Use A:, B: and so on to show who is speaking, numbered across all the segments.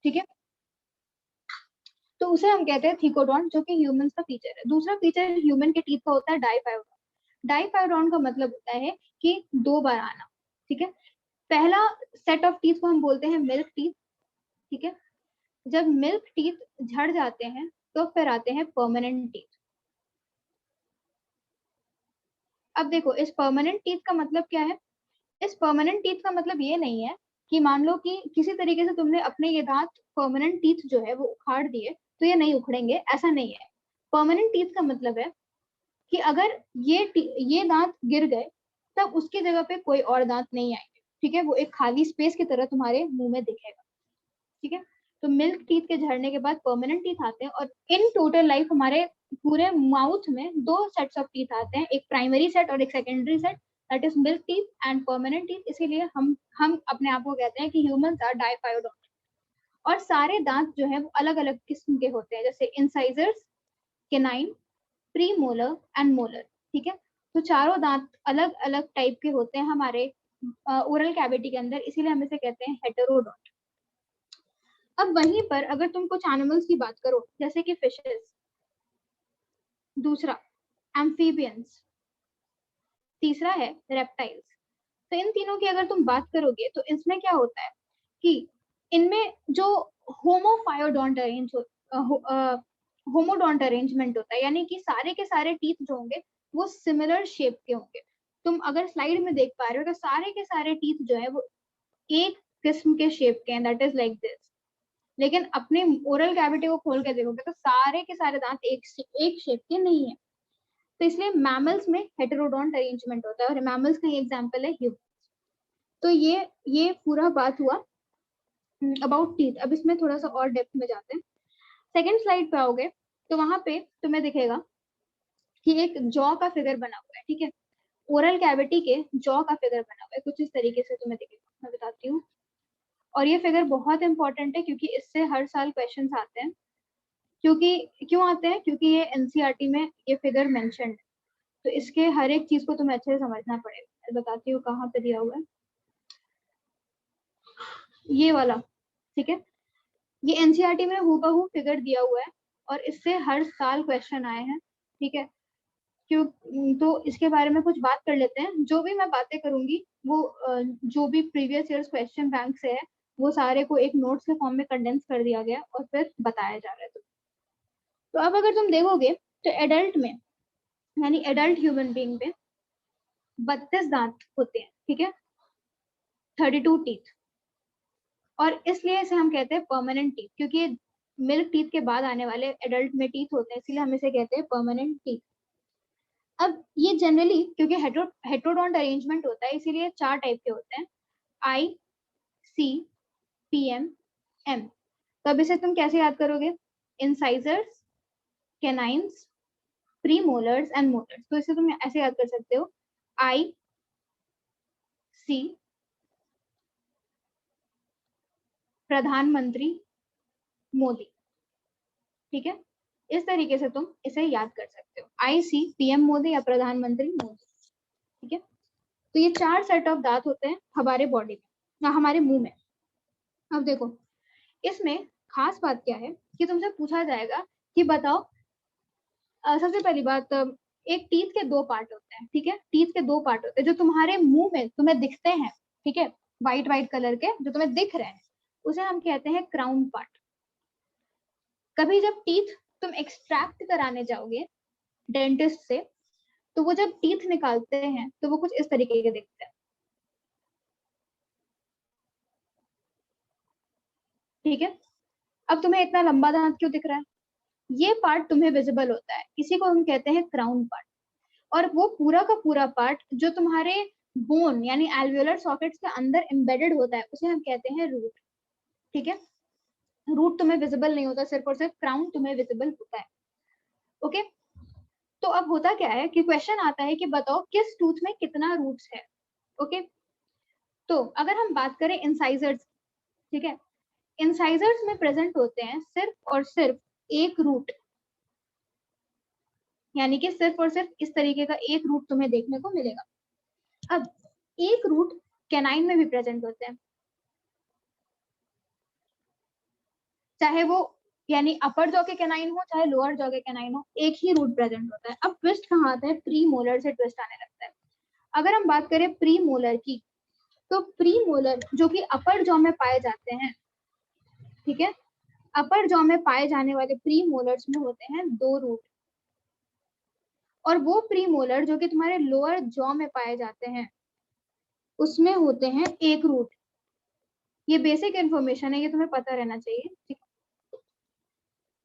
A: ठीक है, तो उसे हम कहते हैं थिकोडॉन्ट, जो कि ह्यूमंस का फीचर है। दूसरा फीचर ह्यूमन के टीथ का होता है डाइफाइरोडॉन। डाइफाइरोडॉन का मतलब होता है कि दो बार आना। ठीक है, पहला सेट ऑफ टीथ को हम बोलते हैं मिल्क टीथ। ठीक है, जब मिल्क टीथ झड़ जाते हैं तो फिर आते हैं परमानेंट टीथ। अब देखो, इस परमानेंट टीथ का मतलब क्या है? इस परमानेंट टीथ का मतलब ये नहीं है कि मान लो कि किसी तरीके से तुमने अपने ये दांत परमानेंट टीथ जो है वो उखाड़ दिए तो ये नहीं उखड़ेंगे, ऐसा नहीं है। परमानेंट टीथ का मतलब है कि अगर ये दांत गिर गए तब उसकी जगह पे कोई और दांत नहीं आएंगे। ठीक है, वो एक खाली स्पेस की तरह तुम्हारे मुंह में दिखेगा। ठीक है, तो मिल्क टीथ के झड़ने के बाद परमानेंट टीथ आते हैं, और इन टोटल लाइफ हमारे पूरे माउथ में दो सेट्स ऑफ टीथ आते हैं, एक प्राइमरी सेट और एक secondary set, that is milk teeth and permanent teeth. इसीलिए हम अपने आप को कहते हैं कि ह्यूमंस आर डाइफायोडोंट। और सारे दांत जो है वो अलग अलग किस्म के होते हैं, जैसे incisors, canine, pre molar and molar. ठीक है, तो चारों दांत अलग अलग टाइप के होते हैं हमारे ओरल कैविटी के अंदर, इसीलिए हम इसे कहते हैं हेटेरोडोंट। अब वहीं पर अगर तुम कुछ एनिमल्स की बात करो, जैसे कि फिशेस, दूसरा एम्फीबियंस, तीसरा है रेप्टाइल्स, तो इन तीनों की अगर तुम बात करोगे तो इसमें क्या होता है कि इनमें जो होमोफायोडोंट अरेंज होमोडोंट अरेंजमेंट होता है, यानी कि सारे के सारे टीथ जो होंगे वो सिमिलर शेप के होंगे। तुम अगर स्लाइड में देख पा रहे हो तो सारे के सारे टीथ जो है वो एक किस्म के शेप के हैं, दैट इज लाइक दिस। लेकिन अपने ओरल कैविटी को खोल के देखोगे तो सारे के सारे दांत एक शेप के नहीं है। तो इसलिए मैमल्स में हेटेरोडोंट अरेंजमेंट होता है, और मैमल्स का एग्जांपल है ह्यूमन। तो ये पूरा बात हुआ अबाउट टीथ। अब इसमें थोड़ा सा और डेप्थ में जाते हैं। सेकंड स्लाइड पे आओगे तो वहां पे तुम्हें दिखेगा कि एक जॉ का फिगर बना हुआ है। ठीक है, ओरल कैविटी के जॉ का फिगर बना हुआ है, कुछ इस तरीके से तुम्हें दिखेगा, मैं बताती हूँ। और ये फिगर बहुत इंपॉर्टेंट है क्योंकि इससे हर साल क्वेश्चन आते हैं। क्यों आते हैं? क्योंकि ये एनसीईआरटी में ये फिगर मेंशन है, तो इसके हर एक चीज को तुम्हें अच्छे से समझना पड़ेगा। मैं बताती हूँ कहाँ पे दिया हुआ है, ये वाला। ठीक है, ये एनसीईआरटी में हूबहू फिगर दिया हुआ है और इससे हर साल क्वेश्चन आए हैं। ठीक है, क्यों? तो इसके बारे में कुछ बात कर लेते हैं। जो भी मैं बातें करूंगी वो जो भी प्रीवियस ईयर्स क्वेश्चन बैंक से है वो सारे को एक नोट्स के फॉर्म में कंडेंस कर दिया गया और फिर बताया जा रहा है। तो अब अगर तुम देखोगे तो एडल्ट में, यानी एडल्ट ह्यूमन बीइंग में 32 दांत होते हैं। ठीक है, 32 टीथ। और इसलिए इसे हम कहते हैं परमानेंट टीथ, क्योंकि मिल्क टीथ के बाद आने वाले एडल्ट में टीथ होते हैं, इसलिए हम इसे कहते हैं परमानेंट टीथ। अब ये जनरली क्योंकि हेट्रोडोंट अरेंजमेंट होता है इसीलिए चार टाइप के होते हैं, आई, सी, पीएम, एम। तो अब इसे तुम कैसे याद करोगे? Incisors, canines, premolars and molars. तो इसे तुम ऐसे याद कर सकते हो, आई, सी, प्रधानमंत्री मोदी। ठीक है, इस तरीके से तुम इसे याद कर सकते हो, आई, सी, पीएम मोदी या प्रधानमंत्री मोदी। ठीक है, तो ये चार सेट ऑफ दांत होते हैं हमारे बॉडी में या हमारे मुंह में। अब देखो, इसमें खास बात क्या है कि तुमसे पूछा जाएगा कि बताओ, सबसे पहली बात, एक टीथ के दो पार्ट होते हैं। ठीक है, टीथ के दो पार्ट होते हैं जो तुम्हारे मुंह में तुम्हें दिखते हैं। ठीक है, व्हाइट व्हाइट कलर के जो तुम्हें दिख रहे हैं उसे हम कहते हैं क्राउन पार्ट। कभी जब टीथ तुम एक्सट्रैक्ट कराने जाओगे डेंटिस्ट से तो वो जब टीथ निकालते हैं तो वो कुछ इस तरीके के दिखते हैं। ठीक है, अब तुम्हें इतना लंबा दांत क्यों दिख रहा है? ये पार्ट तुम्हें विजिबल होता है, इसी को हम कहते हैं क्राउन पार्ट। और वो पूरा का पूरा पार्ट जो तुम्हारे बोन यानी एल्वियोलर सॉकेट्स के अंदर एम्बेडेड होता है उसे हम कहते हैं रूट। ठीक है, रूट तुम्हें विजिबल नहीं होता, सिर्फ और सिर्फ क्राउन तुम्हें विजिबल होता है। ओके, तो अब होता क्या है कि क्वेश्चन आता है कि बताओ किस टूथ में कितना रूट्स है। ओके, तो अगर हम बात करें इंसाइजर्स, ठीक है, इंसाइजर्स में प्रेजेंट होते हैं सिर्फ और सिर्फ एक रूट, यानी कि सिर्फ और सिर्फ इस तरीके का एक रूट तुम्हें देखने को मिलेगा। अब एक रूट कैनाइन में भी प्रेजेंट होते हैं। चाहे वो यानी अपर जॉ के कैनाइन हो चाहे लोअर जॉ के कैनाइन हो, एक ही रूट प्रेजेंट होता है। अब ट्विस्ट कहाँ आता है, प्री मोलर से ट्विस्ट आने लगता है। अगर हम बात करें प्री मोलर की, तो प्री मोलर जो कि अपर जॉ में पाए जाते हैं, ठीक है, अपर जॉ में पाए जाने वाले प्री मोलर्स में होते हैं 2 रूट, और वो प्री मोलर जो कि तुम्हारे लोअर जॉ में पाए जाते हैं उसमें होते हैं 1 रूट। ये बेसिक इंफॉर्मेशन है, ये तुम्हें पता रहना चाहिए, ठीक।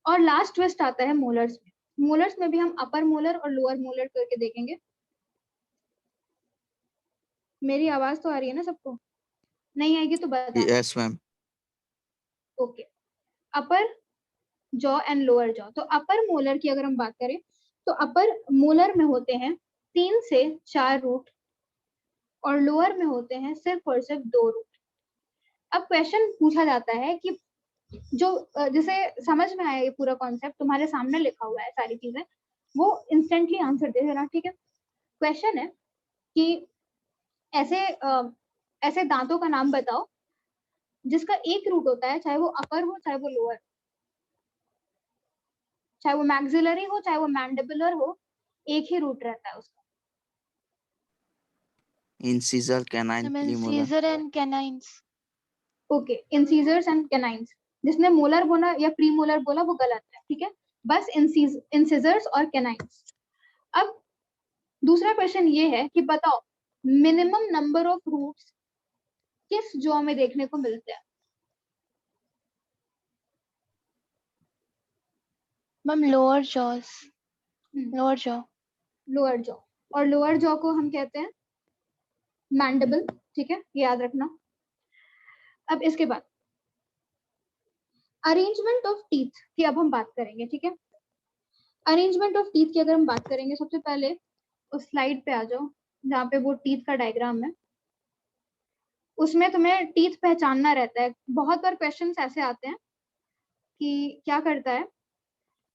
A: और लास्ट ट्विस्ट आता है मोलर्स में। मोलर्स में भी हम अपर मोलर और लोअर मोलर करके देखेंगे। मेरी आवाज तो आ रही है ना सबको? नहीं आएगी तो बता।
B: Yes ma'am.
A: Okay, upper jaw and lower jaw. तो अपर मोलर की अगर हम बात करें तो अपर मोलर में होते हैं 3 से 4 रूट, और लोअर में होते हैं सिर्फ और सिर्फ 2 रूट। अब क्वेश्चन पूछा जाता है कि जो जिसे समझ में आया ये पूरा कॉन्सेप्ट, तुम्हारे सामने लिखा हुआ है सारी चीजें, वो इंस्टेंटली आंसर दे देना, ठीक है। क्वेश्चन है कि ऐसे दांतों का नाम बताओ जिसका एक रूट होता है, चाहे वो अपर हो चाहे वो लोअर, चाहे वो मैक्सिलरी हो चाहे वो मैंडिबुलर हो, एक ही रूट रहता है उसका।
B: Incisor, canine, premolar.
C: Incisor and canines.
A: Okay, incisors and canines. जिसने मोलर बोला या प्रीमोलर बोला वो गलत है, ठीक है, बस इंसिजर्स और कैनाइन्स। अब दूसरा क्वेश्चन ये है कि बताओ मिनिमम नंबर ऑफ रूट्स किस जॉ में देखने को मिलते हैं?
C: Ma'am lower jaws, lower jaw.
A: Lower jaw, और लोअर जॉ को हम कहते हैं मैंडिबल, ठीक है, याद रखना। अब इसके बाद अरेंजमेंट ऑफ टीथ की अब हम बात करेंगे, ठीक है। अरेंजमेंट ऑफ टीथ की अगर हम बात करेंगे, सबसे पहले उस स्लाइड पे आ जाओ जहाँ पे वो टीथ का डायग्राम है, उसमें तुम्हें टीथ पहचानना रहता है। बहुत बार क्वेश्चंस ऐसे आते हैं कि क्या करता है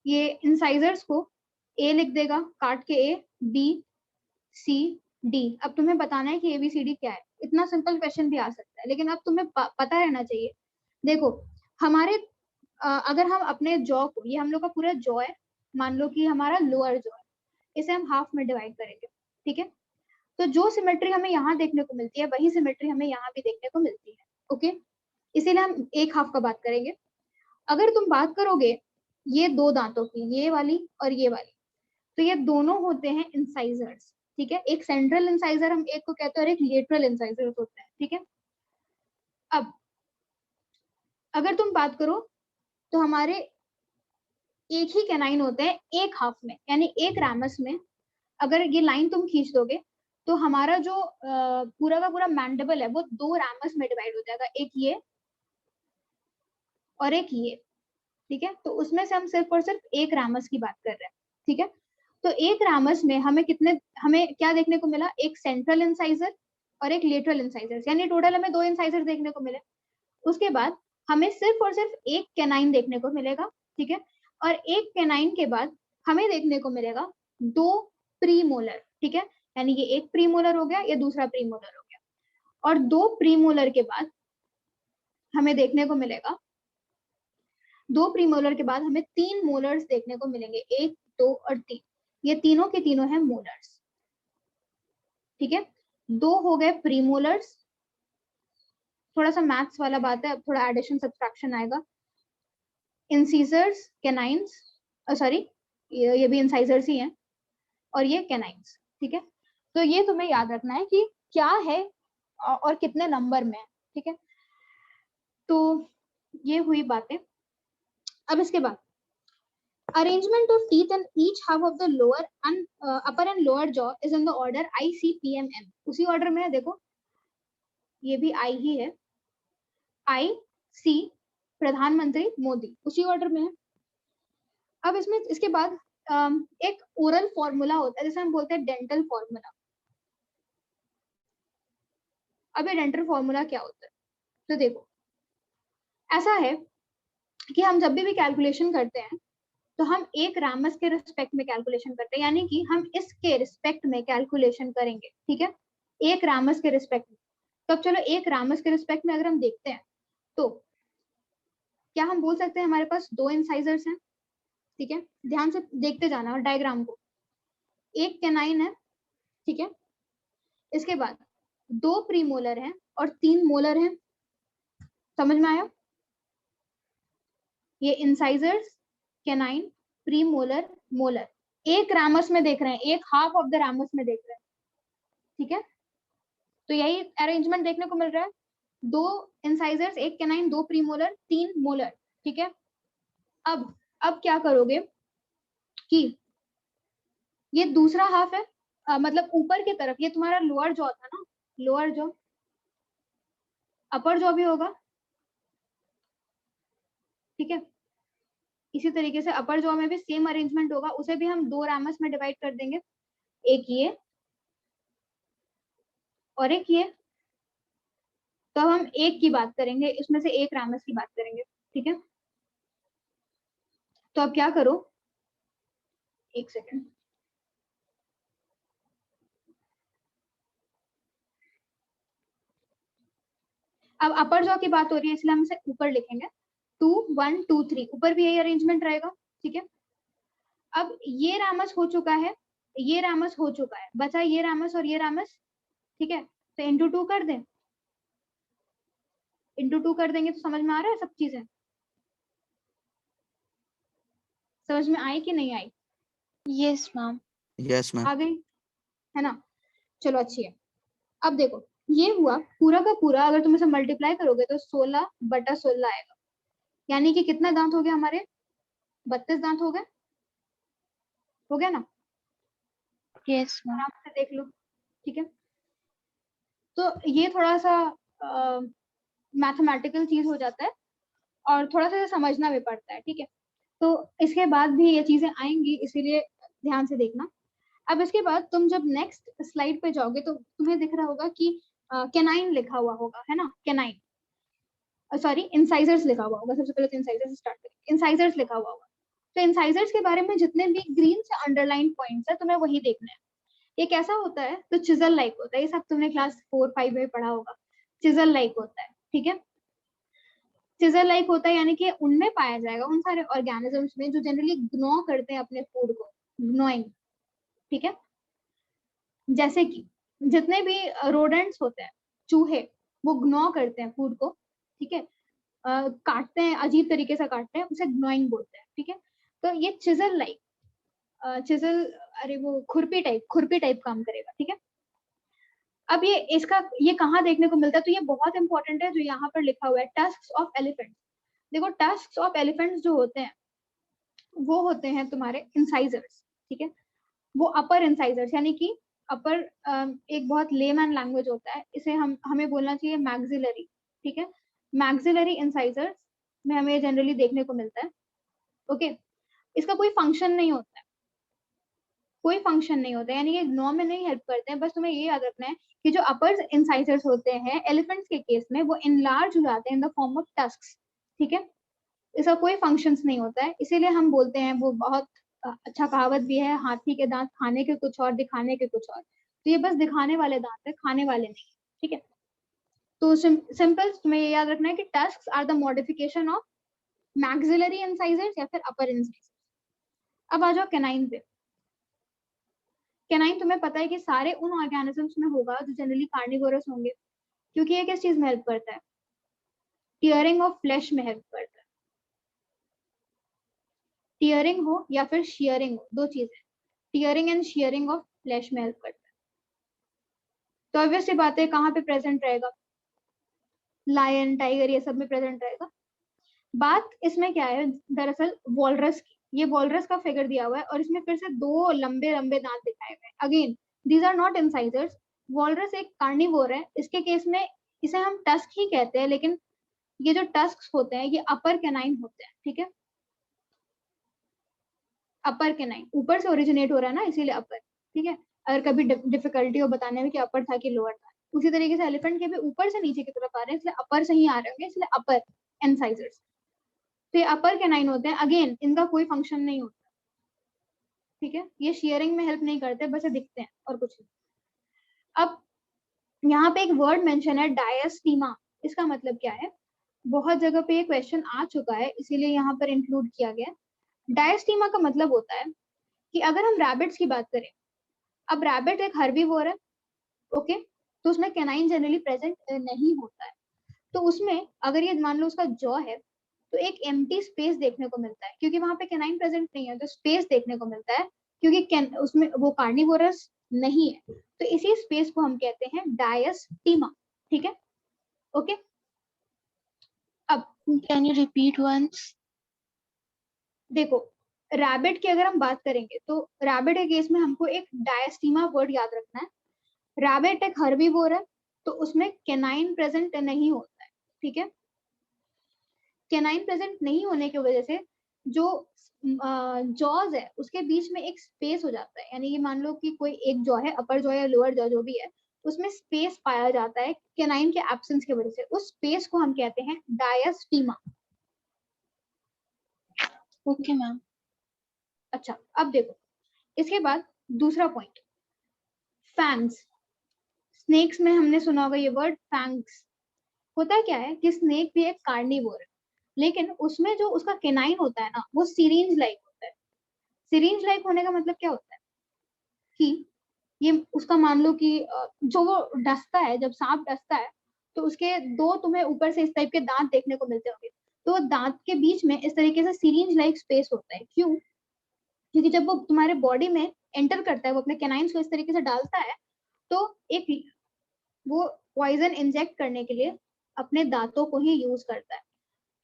A: ये इंसाइजर्स को ए लिख देगा, काट के ए, बी सी डी। अब तुम्हें बताना है कि एबीसीडी क्या है। इतना सिंपल क्वेश्चन भी आ सकता है, लेकिन अब तुम्हें पता रहना चाहिए। देखो हमारे अगर हम अपने जॉ को, ये हम लोग का पूरा जॉ है, मान लो कि हमारा लोअर जॉ है, इसे हम हाफ में डिवाइड करेंगे, ठीक है। तो जो सिमेट्री हमें यहाँ देखने को मिलती है वही सिमेट्री हमें यहाँ भी देखने को मिलती है, ओके। इसीलिए हम एक हाफ का बात करेंगे। अगर तुम बात करोगे ये 2 दांतों की, ये वाली और ये वाली, तो ये दोनों होते हैं इंसाइजर्स, ठीक है। एक सेंट्रल इंसाइजर हम एक को कहते हैं और एक लेटरल इंसाइजर होता है, ठीक है। अब अगर तुम बात करो तो हमारे एक ही कैनाइन होते हैं एक हाफ में, यानी एक रैमस में। अगर ये लाइन तुम खींच दोगे तो हमारा जो पूरा का पूरा मैंडिबल है वो 2 रैमस में डिवाइड हो जाएगा, एक ये और एक ये, ठीक है। तो उसमें से हम सिर्फ और सिर्फ एक रैमस की बात कर रहे हैं, ठीक है। तो एक रैमस में हमें क्या देखने को मिला, एक सेंट्रल इंसाइजर और एक लेटरल इंसाइजर, यानी टोटल हमें 2 इंसाइजर देखने को मिले। उसके बाद हमें सिर्फ और सिर्फ एक कैनाइन देखने को मिलेगा, ठीक है। और एक कैनाइन के बाद हमें देखने को मिलेगा 2 प्रीमोलर, ठीक है। यानी ये एक प्रीमोलर हो गया, ये दूसरा प्रीमोलर हो गया। और 2 प्रीमोलर के बाद हमें देखने को मिलेगा, 2 प्रीमोलर के बाद हमें 3 मोलर्स देखने को मिलेंगे, 1 2 और 3। ये तीनों के तीनों हैं मोलर्स, ठीक है। 2 हो गए प्रीमोलर्स। थोड़ा सा मैथ्स वाला बात है, अब थोड़ा एडिशन सब्ट्रैक्शन आएगा। इंसीजर्स, कैनाइन्स, सॉरी ये भी इंसाइजर्स ही हैं, और ये कैनाइन्स, ठीक है। तो ये तुम्हें याद रखना है कि क्या है और कितने नंबर में है, ठीक है। तो ये हुई बातें। अब इसके बाद arrangement of teeth in each half of the lower and upper and lower jaw is in the order ICPMM। उसी ऑर्डर में है, देखो ये भी आई ही है, IC प्रधानमंत्री मोदी, उसी ऑर्डर में है। अब इसमें इसके बाद एक ओरल फॉर्मूला होता है जिसे हम बोलते हैं डेंटल फॉर्मूला। अब ये डेंटल फॉर्मूला क्या होता है, तो देखो ऐसा है कि हम जब भी कैलकुलेशन करते हैं तो हम एक रैमस के रिस्पेक्ट में कैलकुलेशन करते हैं, यानी कि हम इसके रिस्पेक्ट में कैलकुलेशन करेंगे, ठीक है, एक रैमस के रिस्पेक्ट में। तो अब चलो एक रैमस के रिस्पेक्ट में अगर हम देखते हैं तो क्या हम बोल सकते हैं हमारे पास 2 इंसाइजर्स हैं? ठीक है, ध्यान से देखते जाना डायग्राम को। एक कैनाइन है, ठीक है, इसके बाद 2 प्रीमोलर हैं और 3 मोलर हैं। समझ में आया? ये इंसाइजर्स, कैनाइन, प्रीमोलर, मोलर, एक रामस में देख रहे हैं, एक हाफ ऑफ द रामस में देख रहे हैं। ठीक है, तो यही अरेंजमेंट देखने को मिल रहा है। 2 इंसाइजर्स, एक कैनाइन, 2 प्रीमोलर, 3 मोलर। ठीक है, अब क्या करोगे कि ये दूसरा हाफ है, मतलब ऊपर की तरफ, ये तुम्हारा लोअर जॉ था ना, लोअर जॉ, अपर जॉ भी होगा। ठीक है, इसी तरीके से अपर जॉ में भी सेम अरेंजमेंट होगा, उसे भी हम 2 रामस में डिवाइड कर देंगे, एक ये और एक ये। तो हम एक की बात करेंगे, इसमें से एक रामस की बात करेंगे। ठीक है, तो अब क्या करो, एक सेकेंड, अब अपर जॉ की बात हो रही है इसलिए हम इसे ऊपर लिखेंगे, 2 1 2 3, ऊपर भी यही अरेंजमेंट रहेगा। ठीक है, अब ये रामस हो चुका है, ये रामस हो चुका है, बचा ये रामस और ये रामस। ठीक है, तो इंटू 2 कर दें, इंटू 2 कर देंगे तो समझ में आ रहा है सब चीजें? समझ में आई कि नहीं आई?
C: Yes ma'am.
B: Yes ma'am.
A: आ गई है ना? चलो अच्छी है। अब देखो, ये हुआ पूरा का पूरा, अगर तुम इसे मल्टीप्लाई करोगे तो 16/16 आएगा, यानी कि कितना दांत हो गया हमारे? 32 दांत हो गए, हो गया ना?
C: Yes ma'am.
A: आराम से देख लो। ठीक है, तो ये थोड़ा सा मैथमेटिकल चीज हो जाता है और थोड़ा सा समझना भी पड़ता है। ठीक है, तो इसके बाद भी ये चीजें आएंगी, इसीलिए ध्यान से देखना। अब इसके बाद तुम जब नेक्स्ट स्लाइड पे जाओगे तो तुम्हें दिख रहा होगा कि कैनाइन लिखा हुआ होगा, है ना? कैनाइन, सॉरी, इंसाइजर्स लिखा हुआ होगा। सबसे पहले तो इंसाइजर्स स्टार्ट करें, इंसाइजर्स लिखा हुआ होगा। तो इंसाइजर्स के बारे में जितने भी ग्रीन से अंडरलाइन पॉइंट्स है तुम्हें वही देखना है। ये कैसा होता है? तो चिजल लाइक होता है, ये सब तुमने क्लास 4 5 में पढ़ा होगा। चिजल लाइक होता है, ठीक है, चिजल लाइक होता है, यानी कि उनमें पाया जाएगा, उन सारे ऑर्गेनिजम्स में जो जनरली ग्नो करते हैं अपने फूड को, ग्नोइंग। ठीक है, जैसे कि जितने भी रोडेंट्स होते हैं, चूहे, वो ग्नो करते हैं फूड को। ठीक है, काटते हैं, अजीब तरीके से काटते हैं, उसे ग्नोइंग बोलते हैं। ठीक है, तो ये चिजल लाइक, चिजल, अरे वो खुरपी टाइप काम करेगा। ठीक है, अब ये इसका ये कहाँ देखने को मिलता है? तो ये बहुत इंपॉर्टेंट है जो यहाँ पर लिखा हुआ है, टस्क्स ऑफ एलिफेंट। देखो, टस्क्स ऑफ एलिफेंट्स जो होते हैं वो होते हैं तुम्हारे इंसाइजर्स। ठीक है, वो अपर इंसाइजर्स, यानी कि अपर, एक बहुत लेमैन लैंग्वेज होता है, इसे हमें बोलना चाहिए मैक्सिलरी। ठीक है, मैक्सिलरी इंसाइजर्स में हमें जनरली देखने को मिलता है। ओके, इसका कोई फंक्शन नहीं होता है, कोई फंक्शन नहीं होता है, यानी ये ग्नो में नहीं हेल्प करते हैं। बस तुम्हें ये याद रखना है कि जो अपर इंसाइजर्स होते हैं एलिफेंट्स के केस में, वो इनलार्ज हो जाते हैं in the form of tusks. ठीक है, इसका कोई फंक्शंस नहीं होता है, इसीलिए हम बोलते हैं, वो बहुत अच्छा कहावत भी है, हाथी के दांत खाने के कुछ और, दिखाने के कुछ और। तो ये बस दिखाने वाले दांत है, खाने वाले नहीं। ठीक है, तो सिंपल तुम्हें ये याद रखना है कि tusks are the modification of maxillary incisors या फिर अपर इंसाइजर्स। अब आ जाओ कैनाइन पे। कैनाइन तुम्हें पता है कि सारे उन ऑर्गेनिजम्स में होगा जो जनरली कार्निवोरस होंगे, क्योंकि ये किस चीज में हेल्प करता है? टियरिंग ऑफ फ्लैश में हेल्प करता है। टियरिंग हो या फिर शियरिंग हो, दो चीजें, tearing and shearing of flash में हेल्प करता है। तो ऑब्वियसली बात है, कहाँ पे प्रेजेंट रहेगा? लायन, टाइगर, ये सब में प्रेजेंट रहेगा। बात इसमें क्या है दरअसल, वॉलरस की, ये वॉलरस का फिगर दिया हुआ है और इसमें फिर से 2 लंबे लंबे दांत दिखाए हुए हैं। Again these are not incisors. Walrus एक कार्निवोर है, इसके केस में इसे हम टस्क ही कहते हैं, लेकिन ये जो टस्क होते हैं ये अपर कैनाइन होते हैं। ठीक है, अपर कैनाइन ऊपर से ओरिजिनेट हो रहा है ना, इसीलिए अपर। ठीक है, अगर कभी डिफिकल्टी हो बताने में कि अपर था कि लोअर था, उसी तरीके से एलिफेंट के भी ऊपर से नीचे की तरफ आ रहे हैं, इसलिए अपर से ही आ रहे होंगे, इसलिए अपर इंसाइजर्स। तो ये अपर कैनाइन होते हैं। अगेन इनका कोई फंक्शन नहीं होता। ठीक है, ये शेयरिंग में हेल्प नहीं करते, बस ये दिखते हैं और कुछ नहीं। अब यहाँ पे एक वर्ड मेंशन है, डायस्टीमा। इसका मतलब क्या है? बहुत जगह पे ये क्वेश्चन आ चुका है, इसीलिए यहाँ पर इंक्लूड किया गया। डायस्टीमा का मतलब होता है कि अगर हम रैबिट्स की बात करें, अब रैबिट एक हर्बीवोर है, ओके, तो उसमें कैनाइन जनरली प्रेजेंट नहीं होता है। तो उसमें अगर ये मान लो उसका जॉ है, तो एक एम्प्टी स्पेस देखने को मिलता है, क्योंकि वहां पे कैनाइन प्रेजेंट नहीं है, तो स्पेस देखने को मिलता है, क्योंकि उसमें वो कार्निवोरस नहीं है, तो इसी स्पेस को हम कहते हैं डायस्टीमा। ठीक है, ओके। अब
C: कैन यू रिपीट वंस?
A: देखो, रैबिट की अगर हम बात करेंगे तो रैबिट के केस में हमको एक डायस्टीमा वर्ड याद रखना है। रैबिट एक हर्बीवोर है, तो उसमें कैनाइन प्रेजेंट नहीं होता है। ठीक है, कैनाइन प्रेजेंट नहीं होने की वजह से जो जॉज है उसके बीच में एक स्पेस हो जाता है, यानी कि मान लो कि कोई एक जॉ है, अपर जॉ या लोअर जॉ जो भी है, उसमें स्पेस पाया जाता है कैनाइन के एब्सेंस की वजह से, उस स्पेस को हम कहते हैं डायस्टीमा।
C: Okay ma'am.
A: अच्छा, अब देखो इसके बाद दूसरा पॉइंट, फैंग्स। स्नेक्स में हमने सुना होगा ये वर्ड फैंग्स। होता क्या है कि स्नेक भी एक कार्निवोर है, लेकिन उसमें जो उसका केनाइन होता है ना, वो सिरिंज लाइक होता है। सिरिंज लाइक होने का मतलब क्या होता है कि ये उसका मान लो कि जो वो डसता है, जब सांप डसता है तो उसके दो तुम्हें ऊपर से इस टाइप के दांत देखने को मिलते होंगे, तो दांत के बीच में इस तरीके से सिरिंज लाइक स्पेस होता है। क्यों? क्योंकि जब वो तुम्हारे बॉडी में एंटर करता है, वो अपने कैनाइन्स को इस तरीके से डालता है, तो एक वो पॉइजन इंजेक्ट करने के लिए अपने दांतों को ही यूज करता है।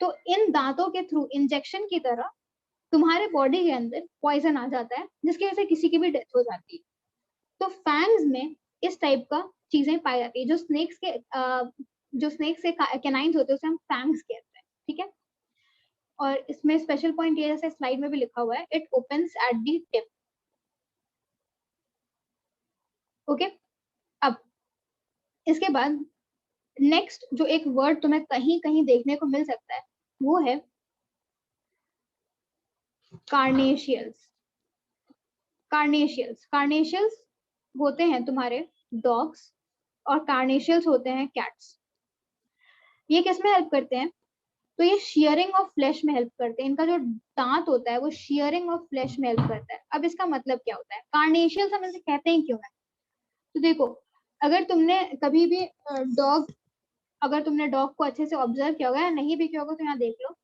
A: तो इन दांतों के थ्रू इंजेक्शन की तरह तुम्हारे बॉडी के अंदर पॉइजन आ जाता है, जिसकी वजह से किसी की भी डेथ हो जाती है। तो फैंग्स में इस टाइप का चीजें पाई जाती है। जो स्नेक्स के कैनाइन्स होते हैं उसे हम फैंग्स कहते हैं। ठीक है, और इसमें स्पेशल पॉइंट ये, जैसे स्लाइड में भी लिखा हुआ है, it opens at the tip. Okay, अब इसके बाद नेक्स्ट जो एक वर्ड तुम्हें कहीं कहीं देखने को मिल सकता है वो है कार्नेशियल्स। कार्नेशियल्स होते हैं तुम्हारे डॉग्स, और कार्नेशियल्स होते हैं कैट्स। ये किस में हेल्प करते हैं? तो ये शेयरिंग ऑफ फ्लैश में हेल्प करते हैं। इनका जो दांत होता है वो शेयरिंग ऑफ फ्लैश में हेल्प करता है। अब इसका मतलब क्या होता है? कार्नेशियल्स हम इसे कहते हैं क्यों है? तो देखो, अगर तुमने कभी भी अगर तुमने डॉग को अच्छे से ऑब्जर्व किया होगा या नहीं भी किया होगा तो यहाँ देख लो,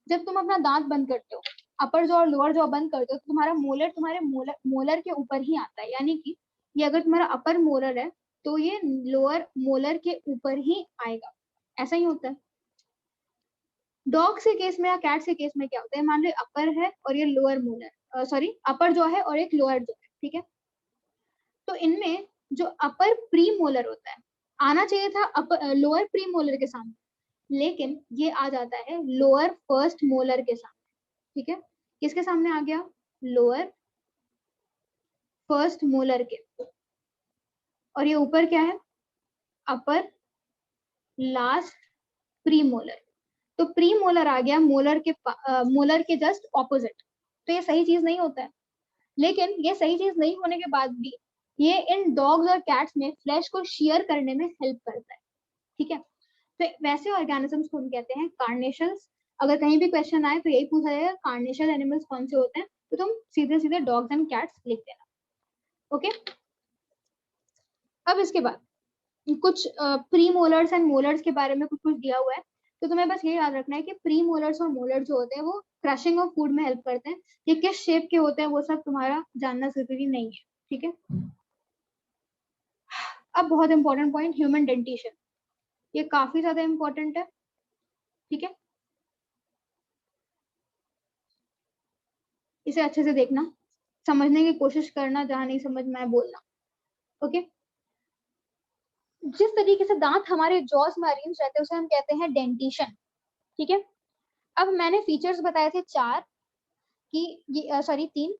A: जब तुम अपना दांत बंद करते हो, अपर जॉ और लोअर जॉ बंद करते हो, तो तुम्हारा मोलर तुम्हारे मोलर के ऊपर ही आता है, यानी कि ये अगर तुम्हारा अपर मोलर है तो ये लोअर मोलर के ऊपर ही आएगा। ऐसा ही होता है। डॉग के केस में या कैट के केस में क्या होता है, मान लो अपर है और ये लोअर मोलर, सॉरी अपर जॉ है और एक लोअर जॉ है। ठीक है, तो इनमें जो अपर प्री मोलर होता है आना चाहिए था लोअर प्री मोलर के सामने, लेकिन ये आ जाता है लोअर फर्स्ट मोलर के सामने। ठीक है, किसके सामने आ गया? लोअर फर्स्ट मोलर के। और ये ऊपर क्या है? अपर लास्ट प्री मोलर। तो प्री मोलर आ गया मोलर के जस्ट ऑपोजिट। तो ये सही चीज नहीं होता है, लेकिन ये सही चीज नहीं होने के बाद भी ये इन डॉग्स और कैट्स में फ्लैश को शेयर करने में हेल्प करता है। ठीक है, तो वैसे ऑर्गेनिजम्स को हम कहते हैं कार्नेशियल्स। अगर कहीं भी क्वेश्चन आए तो यही पूछा जाएगा कार्नेशियल एनिमल्स कौन से होते हैं, तो तुम सीधे सीधे डॉग्स एंड कैट्स लिख देना। ओके, अब इसके बाद कुछ प्री मोलर्स एंड मोलर्स के बारे में कुछ कुछ दिया हुआ है, तो तुम्हें बस ये याद रखना है कि प्री मोलर्स और मोलर जो होते हैं वो क्रशिंग ऑफ फूड में हेल्प करते हैं। ये किस शेप के होते हैं वो सब तुम्हारा जानना जरूरी नहीं है। ठीक है, अब बहुत इंपॉर्टेंट पॉइंट, ह्यूमन डेंटिशन। ये काफी ज्यादा इंपॉर्टेंट है। ठीक है, इसे अच्छे से देखना, समझने की कोशिश करना, जहां नहीं समझ में आए बोलना। ओके, जिस तरीके से दांत हमारे जॉस में अरेंज रहते हैं उसे हम कहते हैं डेंटिशन। ठीक है, अब मैंने फीचर्स बताए थे चार तीन,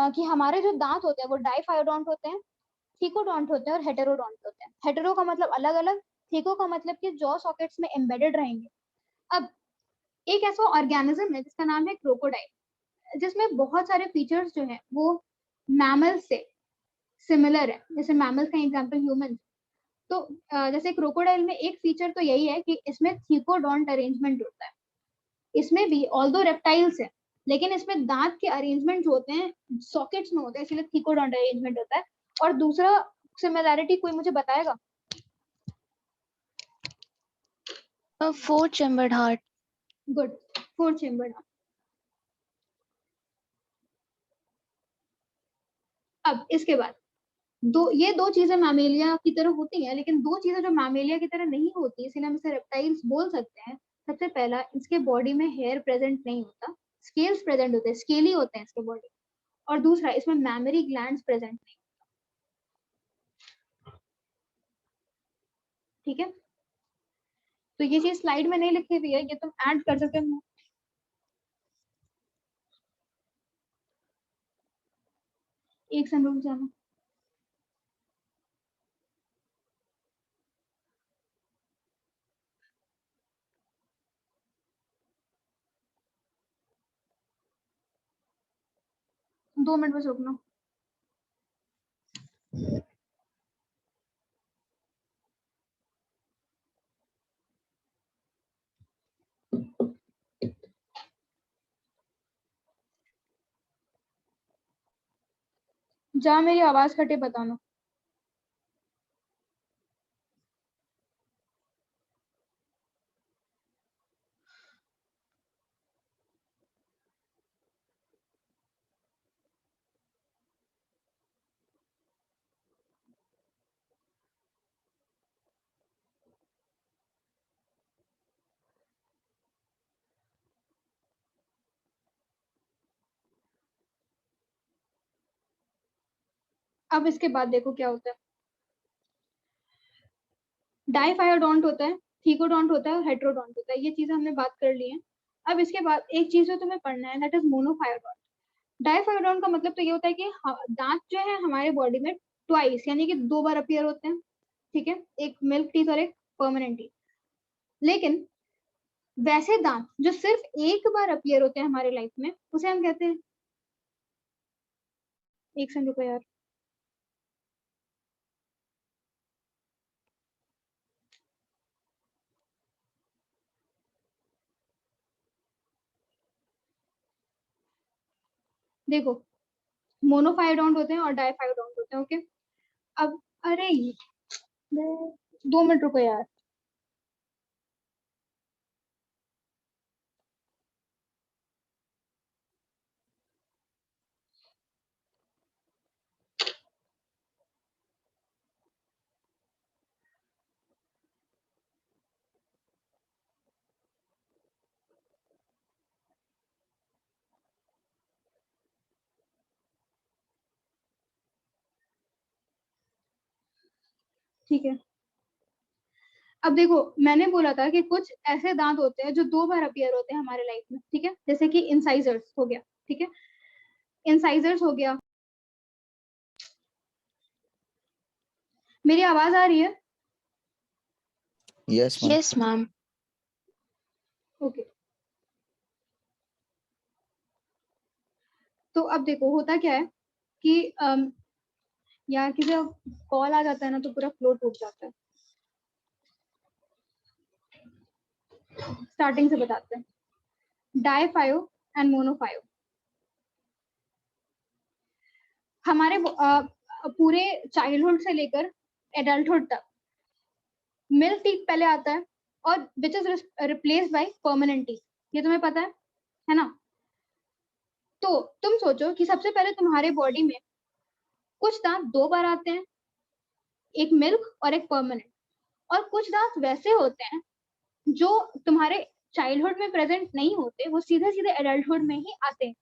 A: कि हमारे जो दांत होते हैं वो डाइफायोडोंट होते हैं, थीकोडोंट होते हैं और हेटेरोडोंट होते हैं। हेटेरो का मतलब अलग अलग, थीको का मतलब कि जॉ सॉकेट्स में एम्बेडेड रहेंगे। अब एक ऐसा ऑर्गेनिज्म है जिसका नाम है क्रोकोडाइल, जिसमें बहुत सारे फीचर्स जो है वो मैमल से सिमिलर है। जैसे मैमल्स का एग्जाम्पल ह्यूमन, तो जैसे क्रोकोडाइल में एक फीचर तो यही है कि इसमें थीकोडोंट अरेंजमेंट होता है। इसमें भी ऑल्दो रेप्टाइल्स है, लेकिन इसमें दांत के अरेंजमेंट जो होते हैं सॉकेट्स में होते हैं, इसलिए थीकोडोंट अरेंजमेंट होता है। और दूसरा सिमिलैरिटी कोई मुझे बताएगा?
C: 4 chambered heart.
A: Good, 4 chambered. अब इसके बाद ये दो चीजें मैमेलिया की तरह होती हैं, लेकिन दो चीजें जो मैमेलिया की तरह नहीं होती, इसलिए हम इसे रेप्टाइल्स बोल सकते हैं। सबसे पहला, इसके बॉडी में हेयर प्रेजेंट नहीं होता, स्केल्स प्रेजेंट होते हैं, स्केली होते हैं इसके बॉडी। और दूसरा, इसमें मैमरी ग्लैंड्स प्रेजेंट नहीं। ठीक है, तो ये चीज स्लाइड में नहीं लिखी हुई है, ये तुम ऐड कर सकते हो। एक सेकंड रुक जाना। दो मिनट बस रुकना। जहाँ मेरी आवाज कटे बताना। अब इसके बाद देखो क्या होता है। डाइफायोडोंट होता है, थीकोडोंट होता है और हेटेरोडोंट होता है। ये चीजें हमने बात कर ली है। अब इसके बाद एक चीज जो तुम्हें पढ़ना है, दैट इज मोनोफायोडोंट। डाइफायोडोंट का मतलब तो ये होता है कि दांत जो है हमारे बॉडी में ट्वाइस यानी कि 2 बार अपीयर होते हैं। ठीक है, एक मिल्क टीथ और एक परमानेंट टीथ। लेकिन वैसे दांत जो सिर्फ एक बार अपीयर होते हैं हमारे लाइफ में, उसे हम कहते हैं, एक सेकंड रुको यार। देखो, मोनोफायोडोंट होते हैं और डाइफायोडोंट होते हैं। ओके, अब अरे 2 मिनट रुको यार। ठीक है, अब देखो, मैंने बोला था कि कुछ ऐसे दांत होते हैं जो 2 बार अपीयर होते हैं हमारे लाइफ में। ठीक है, जैसे कि इंसाइजर्स हो गया। ठीक है, इंसाइजर्स हो गया। मेरी आवाज आ रही है?
B: Yes,
C: ma'am.
A: ओके, तो अब देखो होता क्या है कि यार किसी का कॉल आ जाता है ना, तो पूरा फ्लो टूट जाता है। स्टार्टिंग से बताते हैं। डाइफायो एंड मोनोफायो हमारे पूरे चाइल्डहुड से लेकर एडल्टहुड तक मिल्क टीथ पहले आता है, और which is replace by permanent teeth. ये तुम्हें पता है ना? तो तुम सोचो कि सबसे पहले तुम्हारे बॉडी में कुछ दांत 2 बार आते हैं, एक मिल्क और एक परमानेंट। और कुछ दांत वैसे होते हैं जो तुम्हारे चाइल्डहुड में प्रेजेंट नहीं होते, वो सीधे सीधे एडल्टहुड में ही आते हैं।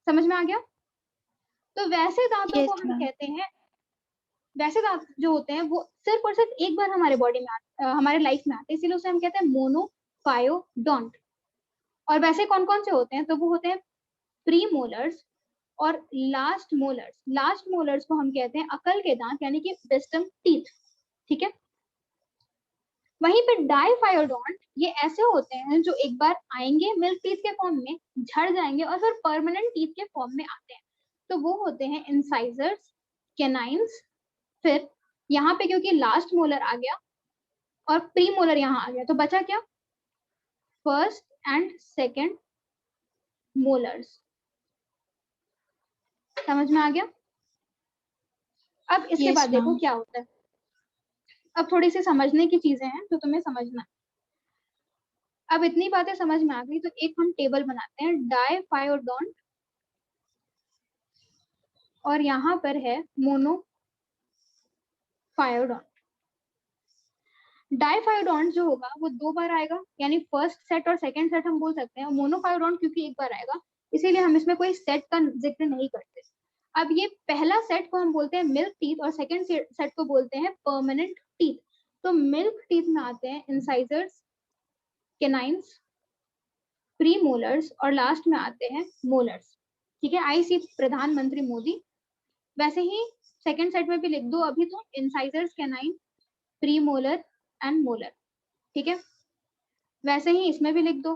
A: समझ में आ गया? तो वैसे दांतों
C: Yes,
A: को हम
C: ma'am.
A: कहते हैं, वैसे दांत जो होते हैं वो सिर्फ और सिर्फ एक बार हमारे बॉडी में हमारे लाइफ में आते हैं, इसीलिए उसे हम कहते हैं मोनोफायोडोंट। और वैसे कौन कौन से होते हैं? तो वो होते हैं प्री मोलर्स और लास्ट मोलर्स। लास्ट मोलर्स को हम कहते हैं अकल के दांत, यानी कि विस्डम टीथ। ठीक है, वहीं पे डाइफायोडोंट ये ऐसे होते हैं जो एक बार आएंगे मिल्क टीथ के फॉर्म में, झड़ जाएंगे और फिर परमानेंट टीथ के फॉर्म में आते हैं। तो वो होते हैं इंसाइजर्स, कैनाइन्स, फिर यहाँ पे क्योंकि लास्ट मोलर आ गया और प्री मोलर यहाँ आ गया, तो बचा क्या, फर्स्ट एंड सेकेंड मोलर्स। समझ में आ गया? अब इसके
C: Yes,
A: बाद देखो
C: ma'am.
A: क्या होता है। अब थोड़ी सी समझने की चीजें हैं जो तुम्हें समझना है। अब इतनी बातें समझ में आ गई तो एक हम टेबल बनाते हैं, डाइफायोडोंट और यहाँ पर है मोनोफायोडोंट। डाइफायोडोंट जो होगा वो 2 बार आएगा, यानी फर्स्ट सेट और सेकंड सेट हम बोल सकते हैं। मोनोफायोडोंट क्योंकि एक बार आएगा इसीलिए हम इसमें कोई सेट का जिक्र नहीं करते। अब ये पहला सेट को हम बोलते हैं मिल्क टीथ और सेकंड सेट को बोलते हैं परमानेंट टीथ। तो मिल्क टीथ में आते हैं इंसाइजर्स, कैनाइन्स, प्री मोलर्स और लास्ट में आते हैं मोलर्स। ठीक है, आई सी प्रधानमंत्री मोदी। वैसे ही सेकंड सेट में भी लिख दो अभी तो, incisors, canine, pre molar and molar. ठीक है, वैसे ही इसमें भी लिख दो।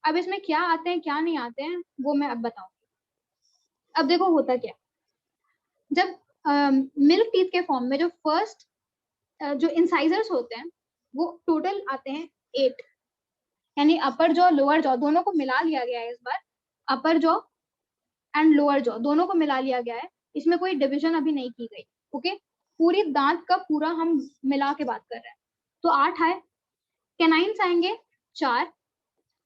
A: अब इसमें क्या आते हैं क्या नहीं आते हैं वो मैं अब बताऊंगी। अब देखो होता क्या, जब मिल्क टीथ के फॉर्म में जो फर्स्ट जो इंसाइजर्स होते हैं वो टोटल आते हैं 8, यानी अपर जॉ लोअर जॉ दोनों को मिला लिया गया है इस बार। Upper jaw and lower jaw दोनों को मिला लिया गया है, इसमें कोई डिविजन अभी नहीं की गई। ओके, पूरी दांत का पूरा हम मिला के बात कर रहे हैं। तो 8 आए, कैनाइन्स आएंगे 4,